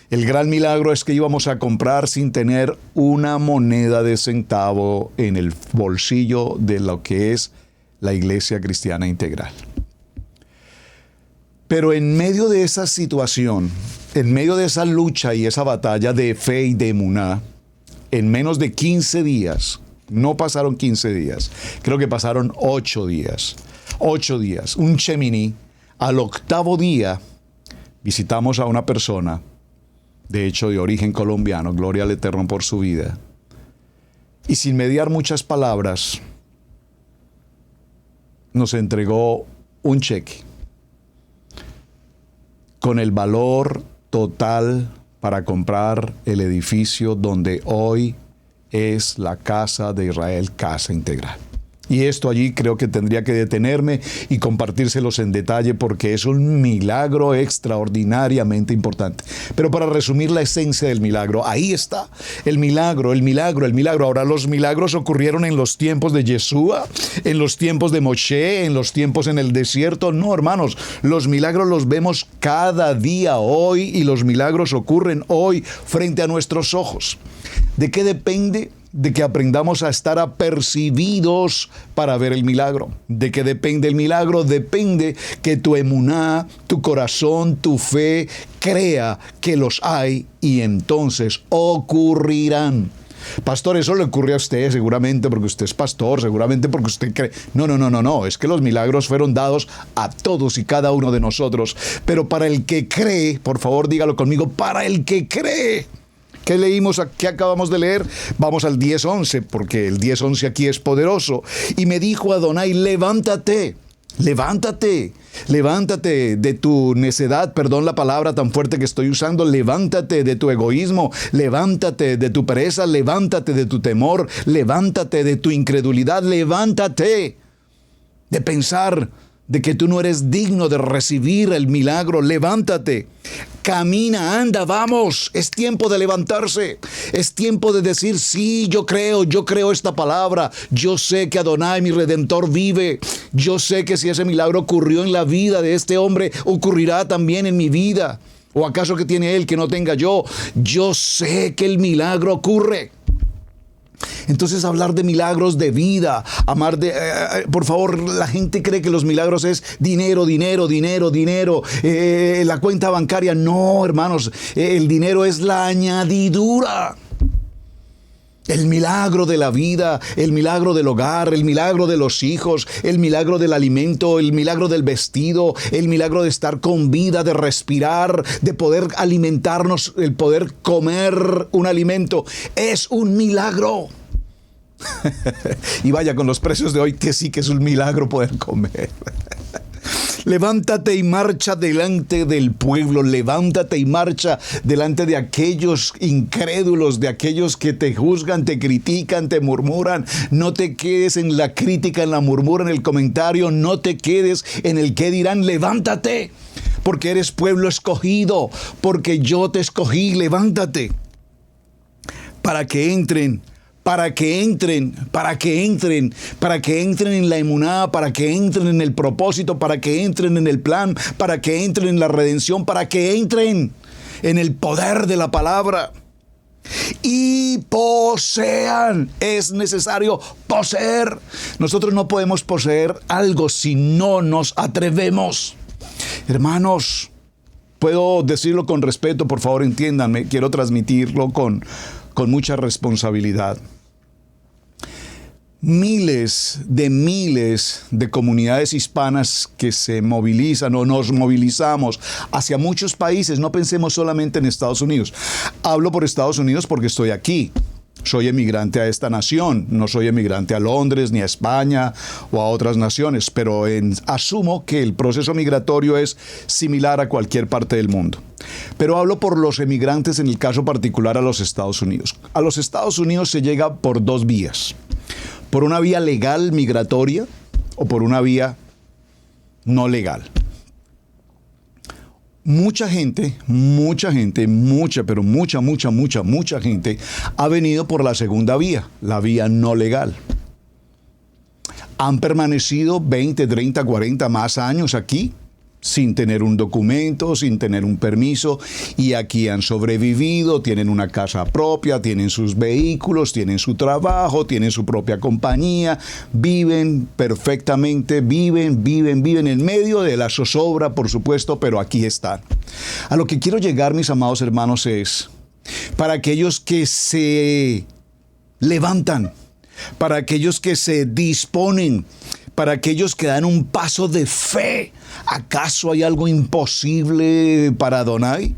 El gran milagro es que íbamos a comprar sin tener una moneda de centavo en el bolsillo de lo que es la Iglesia Cristiana Integral. Pero en medio de esa situación, en medio de esa lucha y esa batalla de fe y de emuná, en menos de 15 días, no pasaron 15 días, creo que pasaron 8 días. 8 días, un Shemini. Al octavo día visitamos a una persona, de hecho de origen colombiano, gloria al Eterno por su vida. Y sin mediar muchas palabras, nos entregó un cheque con el valor total para comprar el edificio donde hoy es la Casa de Israel, Casa Integral. Y esto allí creo que tendría que detenerme y compartírselos en detalle, porque es un milagro extraordinariamente importante. Pero para resumir la esencia del milagro, ahí está el milagro, el milagro, el milagro. Ahora, los milagros ocurrieron en los tiempos de Yeshua, en los tiempos de Moshe, en los tiempos en el desierto. No, hermanos, los milagros los vemos cada día hoy, y los milagros ocurren hoy frente a nuestros ojos. ¿De qué depende? De que aprendamos a estar apercibidos para ver el milagro. ¿De qué depende el milagro? Depende que tu emuná, tu corazón, tu fe crea que los hay, y entonces ocurrirán. Pastor, eso le ocurre a usted seguramente porque usted es pastor, seguramente porque usted cree. No, es que los milagros fueron dados a todos y cada uno de nosotros. Pero para el que cree, por favor dígalo conmigo, para el que cree. ¿Qué leímos? ¿Qué acabamos de leer? Vamos al 10:11, porque el 10:11 aquí es poderoso. Y me dijo Adonai: levántate de tu necedad, perdón la palabra tan fuerte que estoy usando, levántate de tu egoísmo, levántate de tu pereza, levántate de tu temor, levántate de tu incredulidad, levántate de pensar de que tú no eres digno de recibir el milagro. Levántate, camina, anda, vamos. Es tiempo de levantarse. Es tiempo de decir: sí, yo creo esta palabra. Yo sé que Adonai, mi Redentor, vive. Yo sé que si ese milagro ocurrió en la vida de este hombre, ocurrirá también en mi vida. ¿O acaso que tiene él que no tenga yo? Yo sé que el milagro ocurre. Entonces, hablar de milagros de vida, por favor, la gente cree que los milagros es dinero, la cuenta bancaria. No, hermanos, el dinero es la añadidura. El milagro de la vida, el milagro del hogar, el milagro de los hijos, el milagro del alimento, el milagro del vestido, el milagro de estar con vida, de respirar, de poder alimentarnos, el poder comer un alimento, es un milagro. Y vaya, con los precios de hoy, que sí que es un milagro poder comer. Levántate y marcha delante del pueblo. Levántate y marcha delante de aquellos incrédulos, de aquellos que te juzgan, te critican, te murmuran. No te quedes en la crítica, en la murmura, en el comentario. No te quedes en el qué dirán. Levántate, porque eres pueblo escogido, porque yo te escogí. Levántate para que entren en la emuná, para que entren en el propósito, para que entren en el plan, para que entren en la redención, para que entren en el poder de la palabra y posean. Es necesario poseer. Nosotros no podemos poseer algo si no nos atrevemos. Hermanos, puedo decirlo con respeto, por favor entiéndanme, quiero transmitirlo con mucha responsabilidad. Miles de comunidades hispanas que se movilizan o nos movilizamos hacia muchos países. No pensemos solamente en Estados Unidos. Hablo por Estados Unidos porque estoy aquí. Soy emigrante a esta nación, no soy emigrante a Londres, ni a España o a otras naciones, pero asumo que el proceso migratorio es similar a cualquier parte del mundo. Pero hablo por los emigrantes en el caso particular a los Estados Unidos. A los Estados Unidos se llega por dos vías. Por una vía legal migratoria o por una vía no legal. Mucha gente ha venido por la segunda vía, la vía no legal. Han permanecido 20, 30, 40 más años aquí, sin tener un documento, sin tener un permiso, y aquí han sobrevivido, tienen una casa propia, tienen sus vehículos, tienen su trabajo, tienen su propia compañía, viven perfectamente, viven en medio de la zozobra, por supuesto, pero aquí están. A lo que quiero llegar, mis amados hermanos, es para aquellos que se levantan, para aquellos que se disponen, para aquellos que dan un paso de fe. ¿Acaso hay algo imposible para Adonai?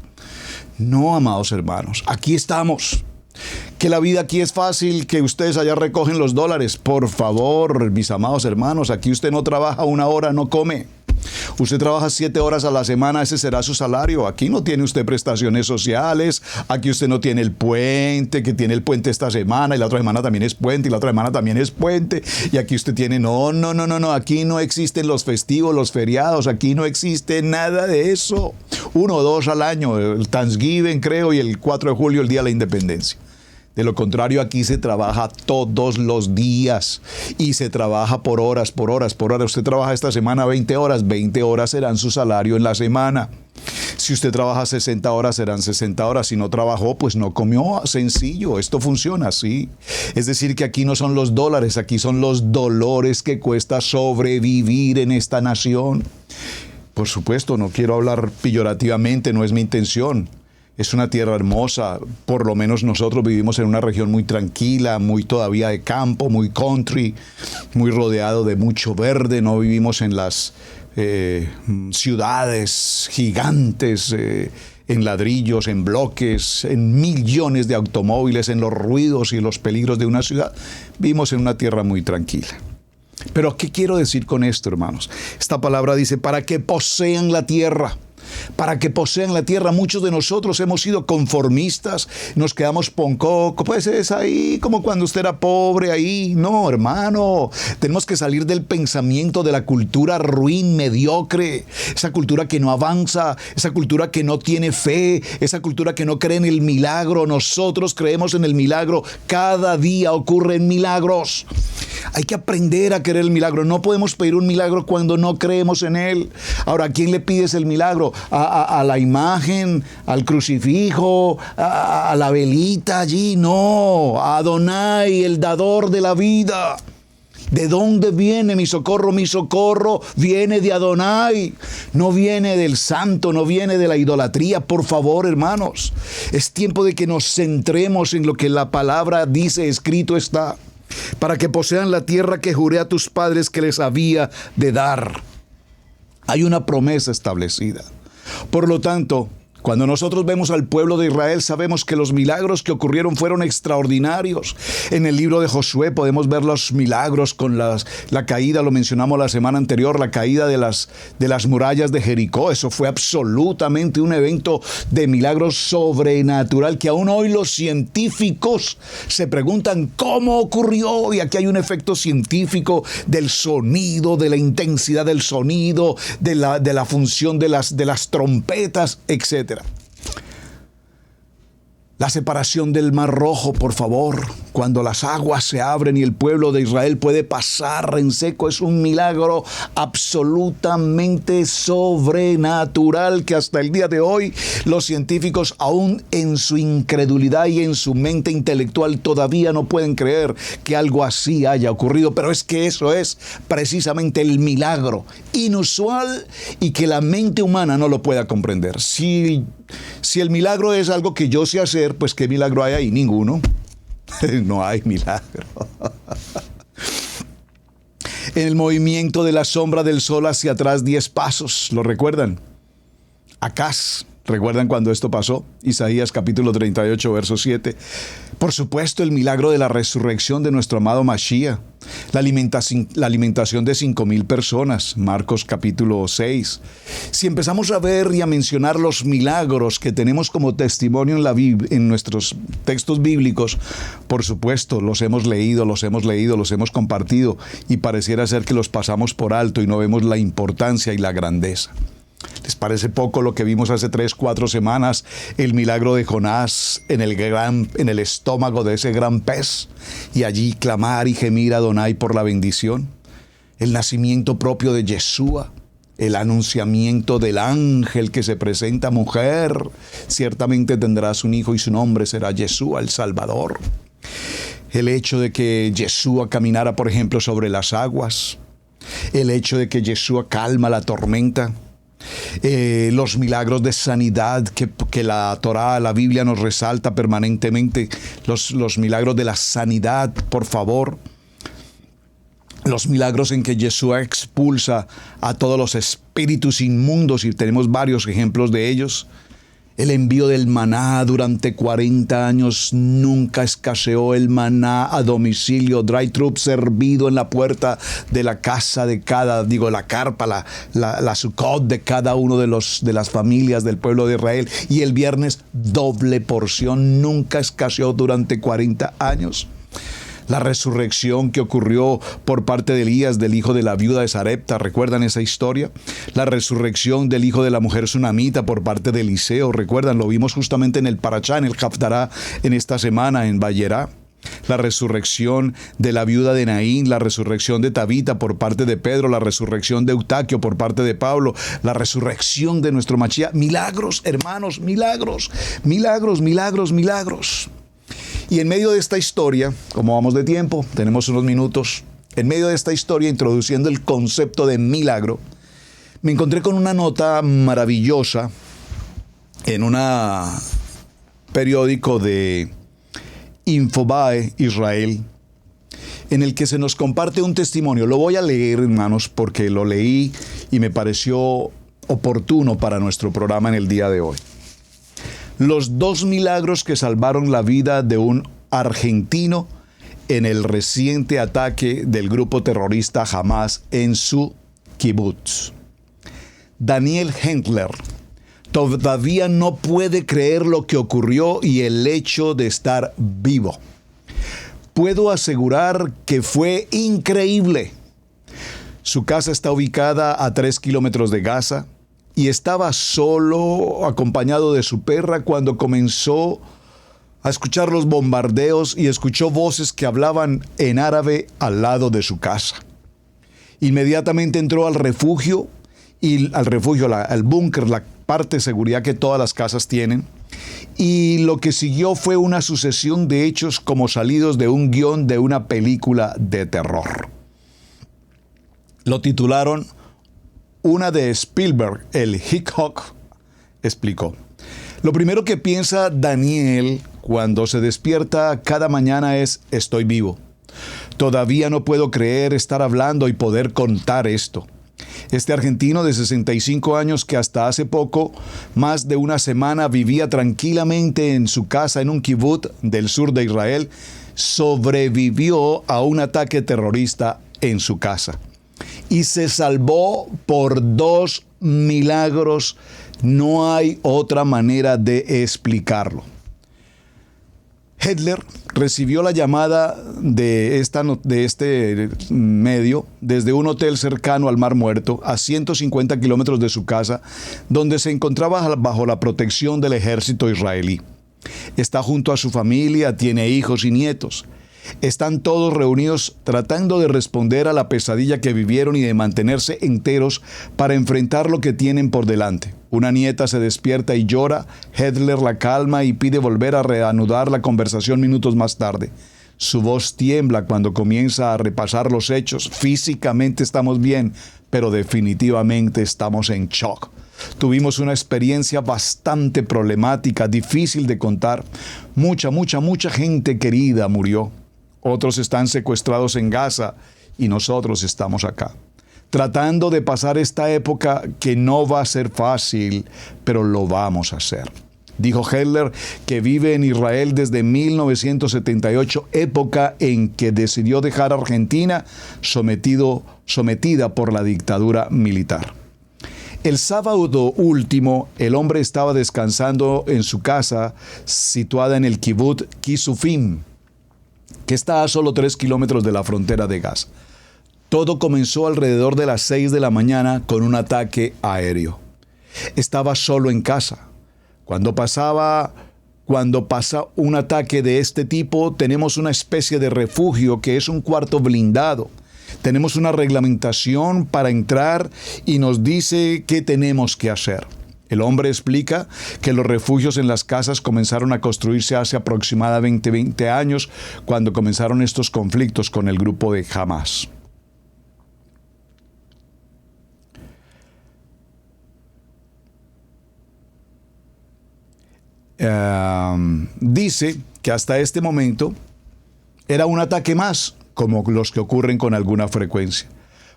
No, amados hermanos, aquí estamos. Que la vida aquí es fácil, que ustedes allá recogen los dólares. Por favor, mis amados hermanos, aquí usted no trabaja una hora, no come. Usted trabaja 7 horas a la semana, ese será su salario. Aquí no tiene usted prestaciones sociales, aquí usted no tiene el puente, que tiene el puente esta semana y la otra semana también es puente y la otra semana también es puente. Y aquí usted tiene, no, aquí no existen los festivos, los feriados, aquí no existe nada de eso. 1 o 2 al año, el Thanksgiving creo y el 4 de julio el Día de la Independencia. De lo contrario, aquí se trabaja todos los días y se trabaja por horas. Usted trabaja esta semana 20 horas serán su salario en la semana. Si usted trabaja 60 horas, serán 60 horas. Si no trabajó, pues no comió. Sencillo, esto funciona así. Es decir, que aquí no son los dólares, aquí son los dolores que cuesta sobrevivir en esta nación. Por supuesto, no quiero hablar peyorativamente, no es mi intención. Es una tierra hermosa, por lo menos nosotros vivimos en una región muy tranquila, muy todavía de campo, muy country, muy rodeado de mucho verde, no vivimos en las ciudades gigantes, en ladrillos, en bloques, en millones de automóviles, en los ruidos y los peligros de una ciudad. Vivimos en una tierra muy tranquila. Pero ¿qué quiero decir con esto, hermanos? Esta palabra dice, para que posean la tierra. Para que posean la tierra. Muchos de nosotros hemos sido conformistas, nos quedamos ponco, pues es ahí como cuando usted era pobre ahí. No, hermano, tenemos que salir del pensamiento de la cultura ruin, mediocre, esa cultura que no avanza, esa cultura que no tiene fe, esa cultura que no cree en el milagro. Nosotros creemos en el milagro, cada día ocurren milagros. Hay que aprender a querer el milagro. No podemos pedir un milagro cuando no creemos en él. Ahora, ¿a quién le pides el milagro? ¿A la imagen? ¿Al crucifijo? ¿A la velita allí? No, a Adonai, el dador de la vida. ¿De dónde viene mi socorro? Mi socorro viene de Adonai. No viene del santo, no viene de la idolatría. Por favor, hermanos, es tiempo de que nos centremos en lo que la palabra dice, escrito está. Para que posean la tierra que juré a tus padres que les había de dar. Hay una promesa establecida. Por lo tanto, Cuando nosotros vemos al pueblo de Israel, sabemos que los milagros que ocurrieron fueron extraordinarios. En el libro de Josué podemos ver los milagros con la caída, lo mencionamos la semana anterior, la caída de las murallas de Jericó. Eso fue absolutamente un evento de milagro sobrenatural que aún hoy los científicos se preguntan cómo ocurrió. Y aquí hay un efecto científico del sonido, de la intensidad del sonido, de la función de las trompetas, etc. La separación del Mar Rojo, por favor, cuando las aguas se abren y el pueblo de Israel puede pasar en seco, es un milagro absolutamente sobrenatural que hasta el día de hoy los científicos, aún en su incredulidad y en su mente intelectual, todavía no pueden creer que algo así haya ocurrido. Pero es que eso es precisamente el milagro inusual y que la mente humana no lo pueda comprender. Si el milagro es algo que yo sé hacer, pues ¿qué milagro hay ahí? Ninguno. No hay milagro. En el movimiento de la sombra del sol hacia atrás 10 pasos, ¿lo recuerdan? Acaz, ¿recuerdan cuando esto pasó? Isaías capítulo 38, verso 7. Por supuesto, el milagro de la resurrección de nuestro amado Mashiach. La alimentación de 5,000 personas, Marcos capítulo 6. Si empezamos a ver y a mencionar los milagros que tenemos como testimonio en nuestros textos bíblicos, por supuesto, los hemos leído, los hemos compartido y pareciera ser que los pasamos por alto y no vemos la importancia y la grandeza. ¿Les parece poco lo que vimos hace 3-4 semanas? El milagro de Jonás en el estómago de ese gran pez, y allí clamar y gemir a Adonai por la bendición. El nacimiento propio de Yeshua, el anunciamiento del ángel que se presenta: mujer, ciertamente tendrás un hijo y su nombre será Yeshua, el Salvador. El hecho de que Yeshua caminara, por ejemplo, sobre las aguas. El hecho de que Yeshua calma la tormenta. Los milagros de sanidad que la Torá, la Biblia nos resalta permanentemente. Los milagros de la sanidad, por favor. Los milagros en que Yeshua expulsa a todos los espíritus inmundos, y tenemos varios ejemplos de ellos. El envío del maná durante 40 años, nunca escaseó el maná a domicilio, drive-thru servido en la puerta de la casa de la carpa, la sukkot de cada uno de las familias del pueblo de Israel. Y el viernes, doble porción, nunca escaseó durante 40 años. La resurrección que ocurrió por parte de Elías, del hijo de la viuda de Sarepta, ¿recuerdan esa historia? La resurrección del hijo de la mujer sunamita por parte de Eliseo, ¿recuerdan? Lo vimos justamente en el Parashá, en el Haftará, en esta semana, en Vayera. La resurrección de la viuda de Naín, la resurrección de Tabita por parte de Pedro, la resurrección de Eutaquio por parte de Pablo, la resurrección de nuestro Mashiach. Milagros, hermanos, milagros, milagros, milagros, milagros. Y en medio de esta historia, como vamos de tiempo, tenemos unos minutos, en medio de esta historia, introduciendo el concepto de milagro, me encontré con una nota maravillosa en un periódico de Infobae Israel, en el que se nos comparte un testimonio. Lo voy a leer, hermanos, porque lo leí y me pareció oportuno para nuestro programa en el día de hoy. Los 2 milagros que salvaron la vida de un argentino en el reciente ataque del grupo terrorista Hamas en su kibutz. Daniel Hendler todavía no puede creer lo que ocurrió y el hecho de estar vivo. Puedo asegurar que fue increíble. Su casa está ubicada a 3 kilómetros de Gaza. Y estaba solo, acompañado de su perra, cuando comenzó a escuchar los bombardeos y escuchó voces que hablaban en árabe al lado de su casa. Inmediatamente entró al refugio, al búnker, la parte de seguridad que todas las casas tienen. Y lo que siguió fue una sucesión de hechos como salidos de un guión de una película de terror. Lo titularon una de Spielberg, el Hitchcock, explicó. Lo primero que piensa Daniel cuando se despierta cada mañana es: estoy vivo. Todavía no puedo creer estar hablando y poder contar esto. Este argentino de 65 años que hasta hace poco, más de una semana, vivía tranquilamente en su casa en un kibutz del sur de Israel, sobrevivió a un ataque terrorista en su casa. Y se salvó por 2 milagros. No hay otra manera de explicarlo. Hitler recibió la llamada de este medio desde un hotel cercano al Mar Muerto, a 150 kilómetros de su casa, donde se encontraba bajo la protección del ejército israelí. Está junto a su familia, tiene hijos y nietos. Están todos reunidos tratando de responder a la pesadilla que vivieron y de mantenerse enteros para enfrentar lo que tienen por delante. Una nieta se despierta y llora. Hitler la calma y pide volver a reanudar la conversación minutos más tarde. Su voz tiembla cuando comienza a repasar los hechos. Físicamente estamos bien, pero definitivamente estamos en shock. Tuvimos una experiencia bastante problemática, difícil de contar. Mucha gente querida murió. Otros están secuestrados en Gaza y nosotros estamos acá, tratando de pasar esta época que no va a ser fácil, pero lo vamos a hacer. Dijo Hitler que vive en Israel desde 1978, época en que decidió dejar Argentina sometida por la dictadura militar. El sábado último, el hombre estaba descansando en su casa situada en el kibutz Kisufim, que está a solo 3 kilómetros de la frontera de Gaza. Todo comenzó alrededor de las 6 de la mañana con un ataque aéreo. Estaba solo en casa. Cuando pasa un ataque de este tipo, tenemos una especie de refugio que es un cuarto blindado. Tenemos una reglamentación para entrar y nos dice qué tenemos que hacer. El hombre explica que los refugios en las casas comenzaron a construirse hace aproximadamente 20 años, cuando comenzaron estos conflictos con el grupo de Hamas. Dice que hasta este momento era un ataque más, como los que ocurren con alguna frecuencia,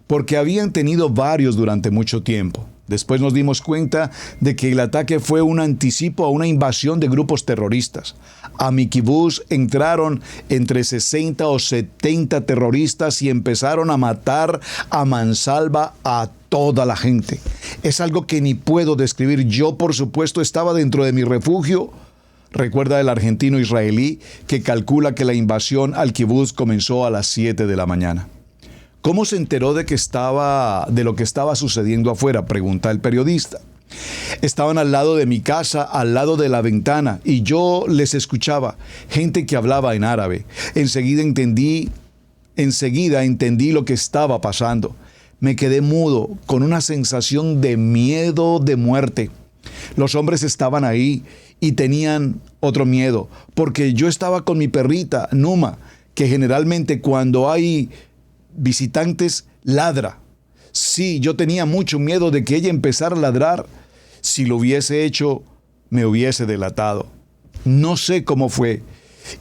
porque habían tenido varios durante mucho tiempo. Después nos dimos cuenta de que el ataque fue un anticipo a una invasión de grupos terroristas. A mi kibutz entraron entre 60 o 70 terroristas y empezaron a matar a mansalva a toda la gente. Es algo que ni puedo describir. Yo, por supuesto, estaba dentro de mi refugio. Recuerda el argentino israelí que calcula que la invasión al kibutz comenzó a las 7 de la mañana. ¿Cómo se enteró de lo que estaba sucediendo afuera?, pregunta el periodista. Estaban al lado de mi casa, al lado de la ventana, y yo les escuchaba, gente que hablaba en árabe. Enseguida entendí lo que estaba pasando. Me quedé mudo, con una sensación de miedo de muerte. Los hombres estaban ahí y tenían otro miedo, porque yo estaba con mi perrita, Numa, que generalmente cuando hay visitantes ladra. Sí, yo tenía mucho miedo de que ella empezara a ladrar. Si lo hubiese hecho, me hubiese delatado. No sé cómo fue.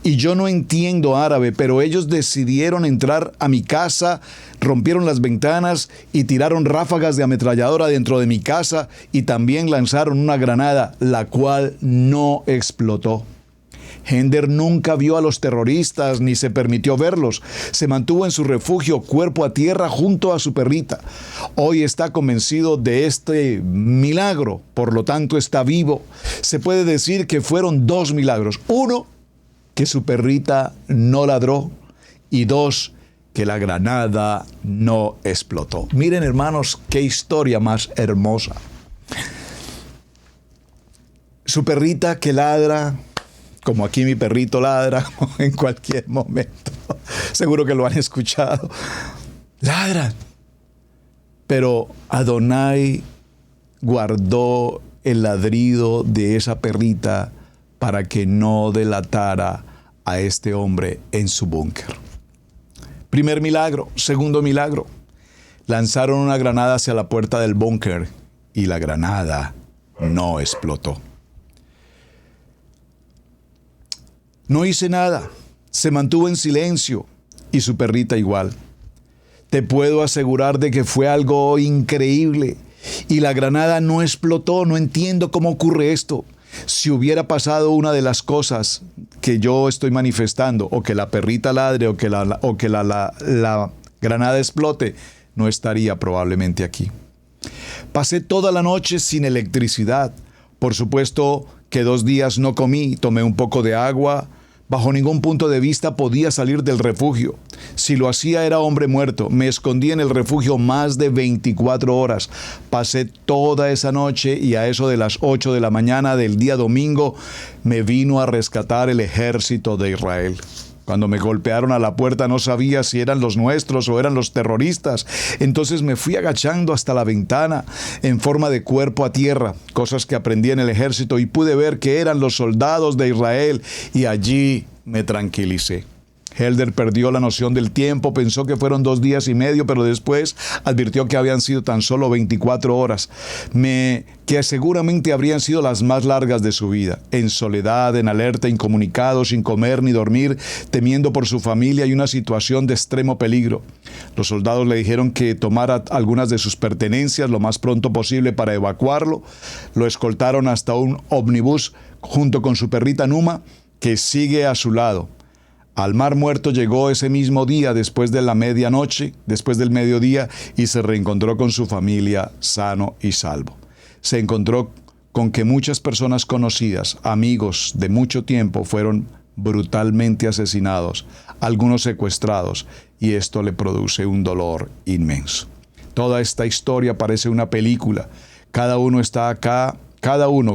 Y yo no entiendo árabe, pero ellos decidieron entrar a mi casa, rompieron las ventanas y tiraron ráfagas de ametralladora dentro de mi casa y también lanzaron una granada, la cual no explotó. Hender nunca vio a los terroristas ni se permitió verlos. Se mantuvo en su refugio, cuerpo a tierra, junto a su perrita. Hoy está convencido de este milagro, por lo tanto está vivo. Se puede decir que fueron 2 milagros. 1, que su perrita no ladró, y 2, que la granada no explotó. Miren, hermanos, qué historia más hermosa. Su perrita que ladra, como aquí mi perrito ladra en cualquier momento. Seguro que lo han escuchado. Ladran. Pero Adonai guardó el ladrido de esa perrita para que no delatara a este hombre en su búnker. Primer milagro. Segundo milagro. Lanzaron una granada hacia la puerta del búnker y la granada no explotó. No hice nada, se mantuvo en silencio y su perrita igual. Te puedo asegurar de que fue algo increíble. Y la granada no explotó, no entiendo cómo ocurre esto. Si hubiera pasado una de las cosas que yo estoy manifestando, o que la perrita ladre, o que la granada explote, no estaría probablemente aquí. Pasé toda la noche sin electricidad. Por supuesto que 2 días no comí, tomé un poco de agua. Bajo ningún punto de vista podía salir del refugio. Si lo hacía era hombre muerto. Me escondí en el refugio más de 24 horas. Pasé toda esa noche y a eso de las 8 de la mañana del día domingo me vino a rescatar el ejército de Israel. Cuando me golpearon a la puerta no sabía si eran los nuestros o eran los terroristas. Entonces me fui agachando hasta la ventana en forma de cuerpo a tierra, cosas que aprendí en el ejército, y pude ver que eran los soldados de Israel, y allí me tranquilicé. Helder perdió la noción del tiempo, pensó que fueron 2 días y medio, pero después advirtió que habían sido tan solo 24 horas, que seguramente habrían sido las más largas de su vida, en soledad, en alerta, incomunicado, sin comer ni dormir, temiendo por su familia y una situación de extremo peligro. Los soldados le dijeron que tomara algunas de sus pertenencias lo más pronto posible para evacuarlo. Lo escoltaron hasta un ómnibus junto con su perrita Numa, que sigue a su lado. Al Mar Muerto llegó ese mismo día después de la medianoche, después del mediodía, y se reencontró con su familia sano y salvo. Se encontró con que muchas personas conocidas, amigos de mucho tiempo, fueron brutalmente asesinados, algunos secuestrados, y esto le produce un dolor inmenso. Toda esta historia parece una película. Cada uno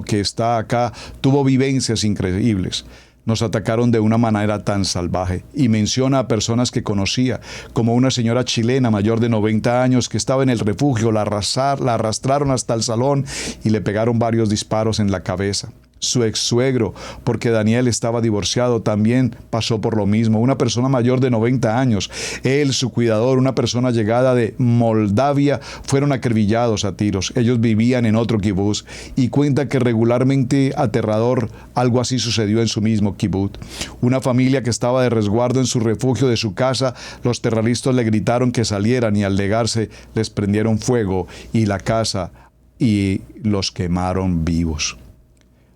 que está acá tuvo vivencias increíbles. Nos atacaron de una manera tan salvaje, y menciona a personas que conocía, como una señora chilena mayor de 90 años que estaba en el refugio. La arrastraron hasta el salón y le pegaron varios disparos en la cabeza. Su ex suegro, porque Daniel estaba divorciado, también pasó por lo mismo. Una persona mayor de 90 años, él, su cuidador, una persona llegada de Moldavia, fueron acribillados a tiros. Ellos vivían en otro kibutz, y cuenta que regularmente aterrador algo así sucedió en su mismo kibutz. Una familia que estaba de resguardo en su refugio de su casa, los terroristas le gritaron que salieran, y al negarse les prendieron fuego y la casa y los quemaron vivos.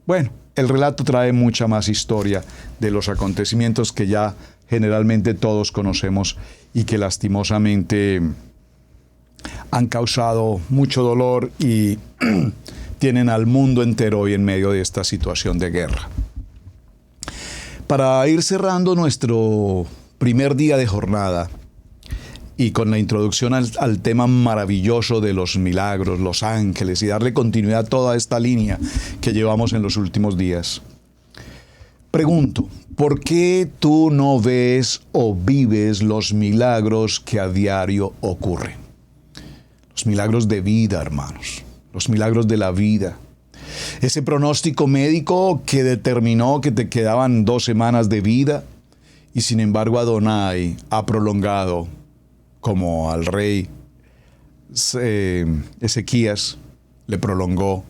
Bueno, el relato trae mucha más historia de los acontecimientos que ya generalmente todos conocemos y que lastimosamente han causado mucho dolor y tienen al mundo entero hoy en medio de esta situación de guerra. Para ir cerrando nuestro primer día de jornada, y con la introducción al tema maravilloso de los milagros, los ángeles, y darle continuidad a toda esta línea que llevamos en los últimos días. Pregunto, ¿por qué tú no ves o vives los milagros que a diario ocurren? Los milagros de vida, hermanos. Los milagros de la vida. Ese pronóstico médico que determinó que te quedaban 2 semanas de vida, y sin embargo Adonai ha prolongado, como al rey Ezequías le prolongó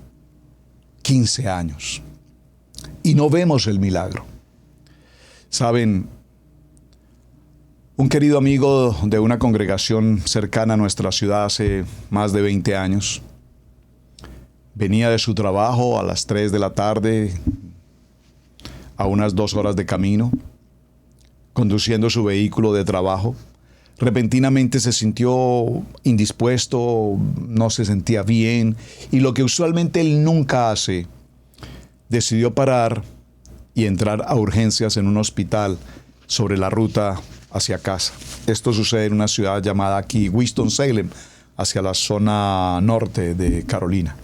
15 años. Y no vemos el milagro. Saben, un querido amigo de una congregación cercana a nuestra ciudad hace más de 20 años, venía de su trabajo a las 3 de la tarde, a unas 2 horas de camino, conduciendo su vehículo de trabajo. Repentinamente se sintió indispuesto, no se sentía bien, y lo que usualmente él nunca hace, decidió parar y entrar a urgencias en un hospital sobre la ruta hacia casa. Esto sucede en una ciudad llamada aquí Winston-Salem, hacia la zona norte de Carolina.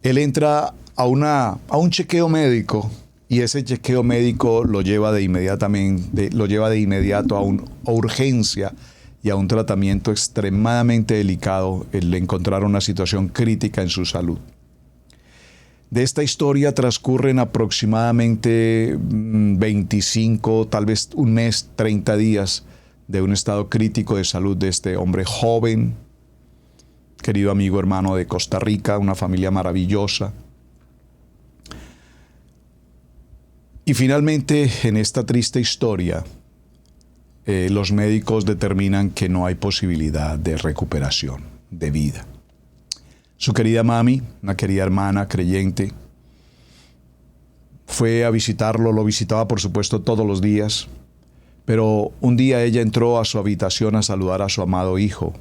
Él entra a un chequeo médico, y ese chequeo médico lo lleva de inmediato a urgencia y a un tratamiento extremadamente delicado. Le encontraron una situación crítica en su salud. De esta historia transcurren aproximadamente 25, tal vez un mes, 30 días de un estado crítico de salud de este hombre joven, querido amigo hermano de Costa Rica, una familia maravillosa. Y finalmente, en esta triste historia, los médicos determinan que no hay posibilidad de recuperación, de vida. Su querida mami, una querida hermana creyente, fue a visitarlo, lo visitaba por supuesto todos los días, pero un día ella entró a su habitación a saludar a su amado hijo,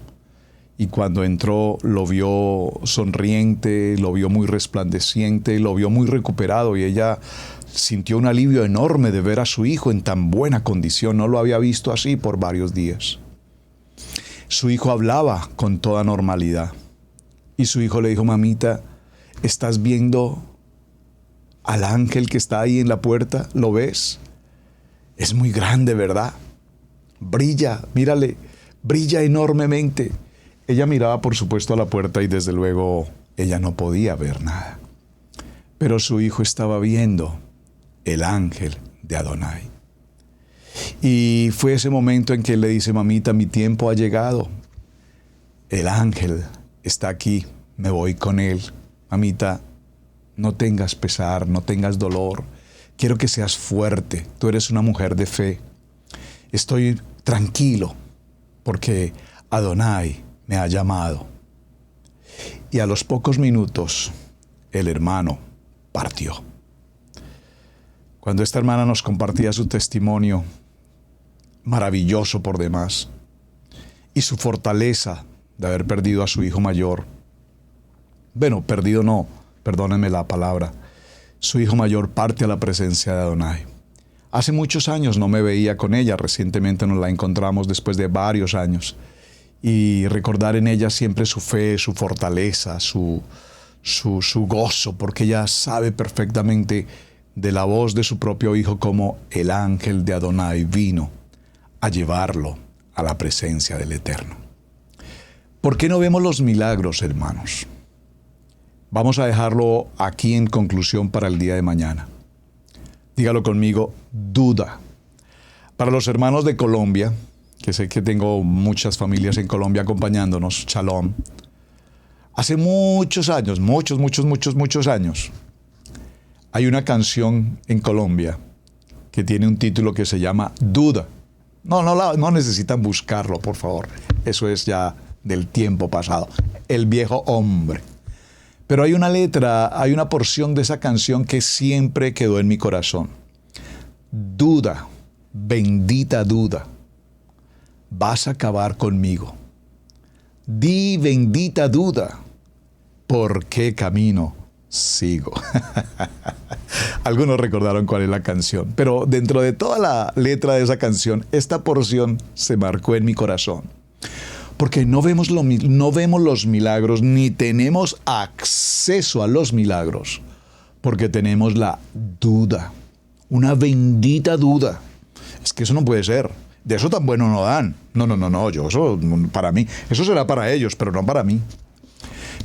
y cuando entró lo vio sonriente, lo vio muy resplandeciente, lo vio muy recuperado, y ella sintió un alivio enorme de ver a su hijo en tan buena condición. No lo había visto así por varios días. Su hijo hablaba con toda normalidad. Y su hijo le dijo: mamita, ¿estás viendo al ángel que está ahí en la puerta? ¿Lo ves? Es muy grande, ¿verdad? Brilla, mírale, brilla enormemente. Ella miraba, por supuesto, a la puerta y desde luego ella no podía ver nada. Pero su hijo estaba viendo el ángel de Adonai. Y fue ese momento en que él le dice: mamita, mi tiempo ha llegado. El ángel está aquí, me voy con él. Mamita, no tengas pesar, no tengas dolor. Quiero que seas fuerte. Tú eres una mujer de fe. Estoy tranquilo porque Adonai me ha llamado. Y a los pocos minutos, el hermano partió. Cuando esta hermana nos compartía su testimonio, maravilloso por demás, y su fortaleza de haber perdido a su hijo mayor, bueno, perdido no, perdónenme la palabra, su hijo mayor parte a la presencia de Adonai. Hace muchos años no me veía con ella, recientemente nos la encontramos después de varios años, y recordar en ella siempre su fe, su fortaleza, su gozo, porque ella sabe perfectamente de la voz de su propio hijo como el ángel de Adonai vino a llevarlo a la presencia del Eterno. ¿Por qué no vemos los milagros, hermanos? Vamos a dejarlo aquí en conclusión para el día de mañana. Dígalo conmigo: duda. Para los hermanos de Colombia, que sé que tengo muchas familias en Colombia acompañándonos, Shalom. Hace muchos años, muchos años, hay una canción en Colombia que tiene un título que se llama Duda. No necesitan buscarlo, por favor. Eso es ya del tiempo pasado. El viejo hombre. Pero hay una letra, hay una porción de esa canción que siempre quedó en mi corazón. Duda, bendita duda, vas a acabar conmigo. Di, bendita duda, ¿por qué camino sigo? Algunos recordaron cuál es la canción, pero dentro de toda la letra de esa canción, esta porción se marcó en mi corazón. Porque no vemos los milagros, ni tenemos acceso a los milagros, porque tenemos la duda, una bendita duda. Es que eso no puede ser. De eso tan bueno no dan. No, eso para mí, eso será para ellos, pero no para mí.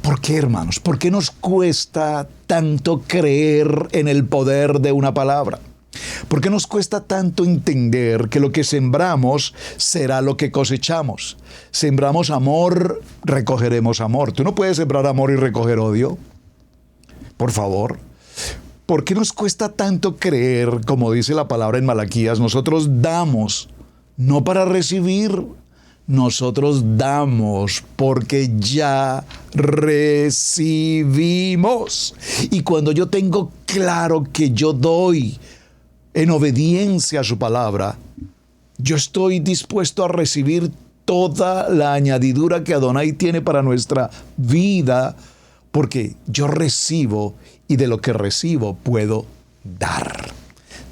¿Por qué, hermanos? ¿Por qué nos cuesta tanto creer en el poder de una palabra? ¿Por qué nos cuesta tanto entender que lo que sembramos será lo que cosechamos? Sembramos amor, recogeremos amor. Tú no puedes sembrar amor y recoger odio. Por favor. ¿Por qué nos cuesta tanto creer, como dice la palabra en Malaquías, nosotros damos, no para recibir? Nosotros damos porque ya recibimos. Y cuando yo tengo claro que yo doy en obediencia a su palabra, yo estoy dispuesto a recibir toda la añadidura que Adonai tiene para nuestra vida, porque yo recibo y de lo que recibo puedo dar.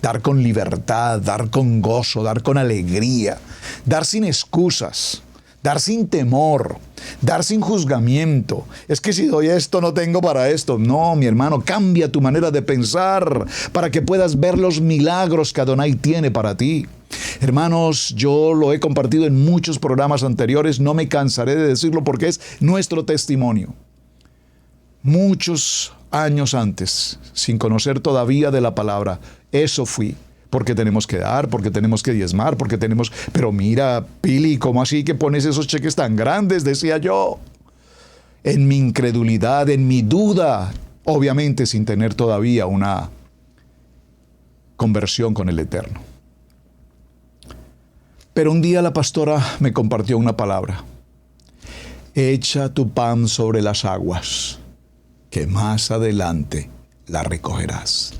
Dar con libertad, dar con gozo, dar con alegría, dar sin excusas, dar sin temor, dar sin juzgamiento. Es que si doy esto no tengo para esto. No, mi hermano, cambia tu manera de pensar para que puedas ver los milagros que Adonai tiene para ti. Hermanos, yo lo he compartido en muchos programas anteriores, no me cansaré de decirlo porque es nuestro testimonio. Muchos años antes, sin conocer todavía de la palabra, eso fui. Porque tenemos que dar, porque tenemos que diezmar, porque tenemos... Pero mira, Pili, ¿cómo así que pones esos cheques tan grandes? Decía yo. En mi incredulidad, en mi duda, obviamente sin tener todavía una conversión con el Eterno. Pero un día la pastora me compartió una palabra. Echa tu pan sobre las aguas, que más adelante la recogerás.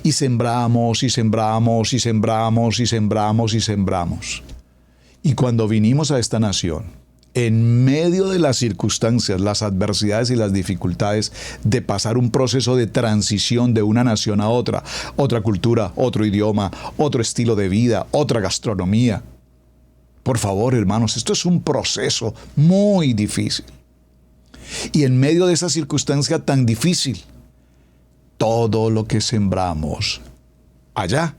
Y sembramos, y sembramos, y sembramos, y sembramos, y sembramos. Y cuando vinimos a esta nación, en medio de las circunstancias, las adversidades y las dificultades de pasar un proceso de transición de una nación a otra cultura, otro idioma, otro estilo de vida, otra gastronomía. Por favor, hermanos, esto es un proceso muy difícil. Y en medio de esa circunstancia tan difícil, todo lo que sembramos allá,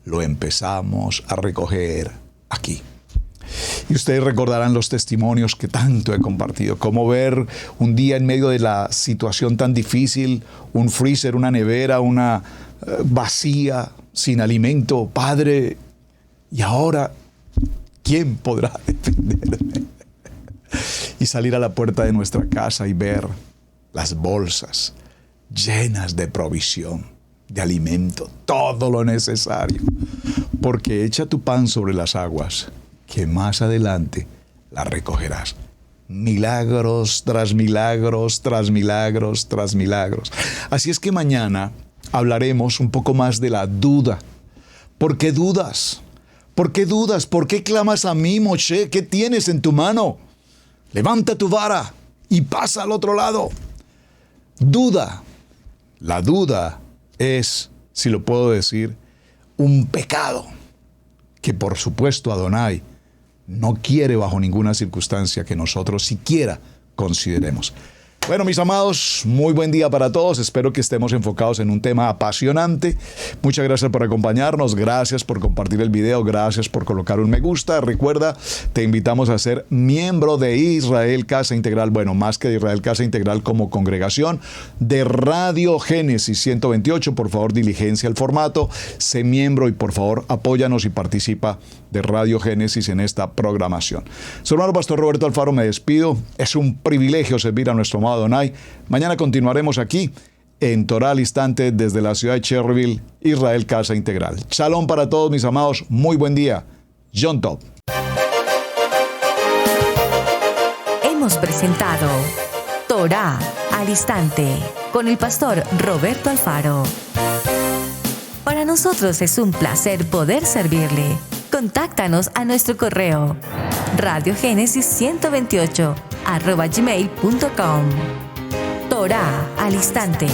lo empezamos a recoger aquí. Y ustedes recordarán los testimonios que tanto he compartido, cómo ver un día en medio de la situación tan difícil, un freezer, una nevera, una vacía, sin alimento. Padre, ¿y ahora quién podrá defenderme? Y salir a la puerta de nuestra casa y ver las bolsas llenas de provisión, de alimento, todo lo necesario. Porque echa tu pan sobre las aguas, que más adelante la recogerás. Milagros tras milagros, tras milagros, tras milagros. Así es que mañana hablaremos un poco más de la duda. ¿Por qué dudas? ¿Por qué dudas? ¿Por qué clamas a mí, Moshe? ¿Qué tienes en tu mano? Levanta tu vara y pasa al otro lado. Duda. La duda es, si lo puedo decir, un pecado que por supuesto Adonai no quiere bajo ninguna circunstancia que nosotros siquiera consideremos. Bueno, mis amados, muy buen día para todos. Espero que estemos enfocados en un tema apasionante. Muchas gracias por acompañarnos. Gracias por compartir el video. Gracias por colocar un me gusta. Recuerda, te invitamos a ser miembro de Israel Casa Integral. Bueno, más que de Israel Casa Integral como congregación, de Radio Génesis 128. Por favor, diligencia el formato. Sé miembro y por favor, apóyanos y participa de Radio Génesis en esta programación. Su hermano Pastor Roberto Alfaro, me despido. Es un privilegio servir a nuestro amado Adonai. Mañana continuaremos aquí en Torah al Instante desde la ciudad de Cherryville, Israel Casa Integral. Shalom para todos mis amados. Muy buen día. Yom Tov. Hemos presentado Torah al Instante con el pastor Roberto Alfaro. Para nosotros es un placer poder servirle. Contáctanos a nuestro correo radiogenesis128@gmail.com. Torah al Instante.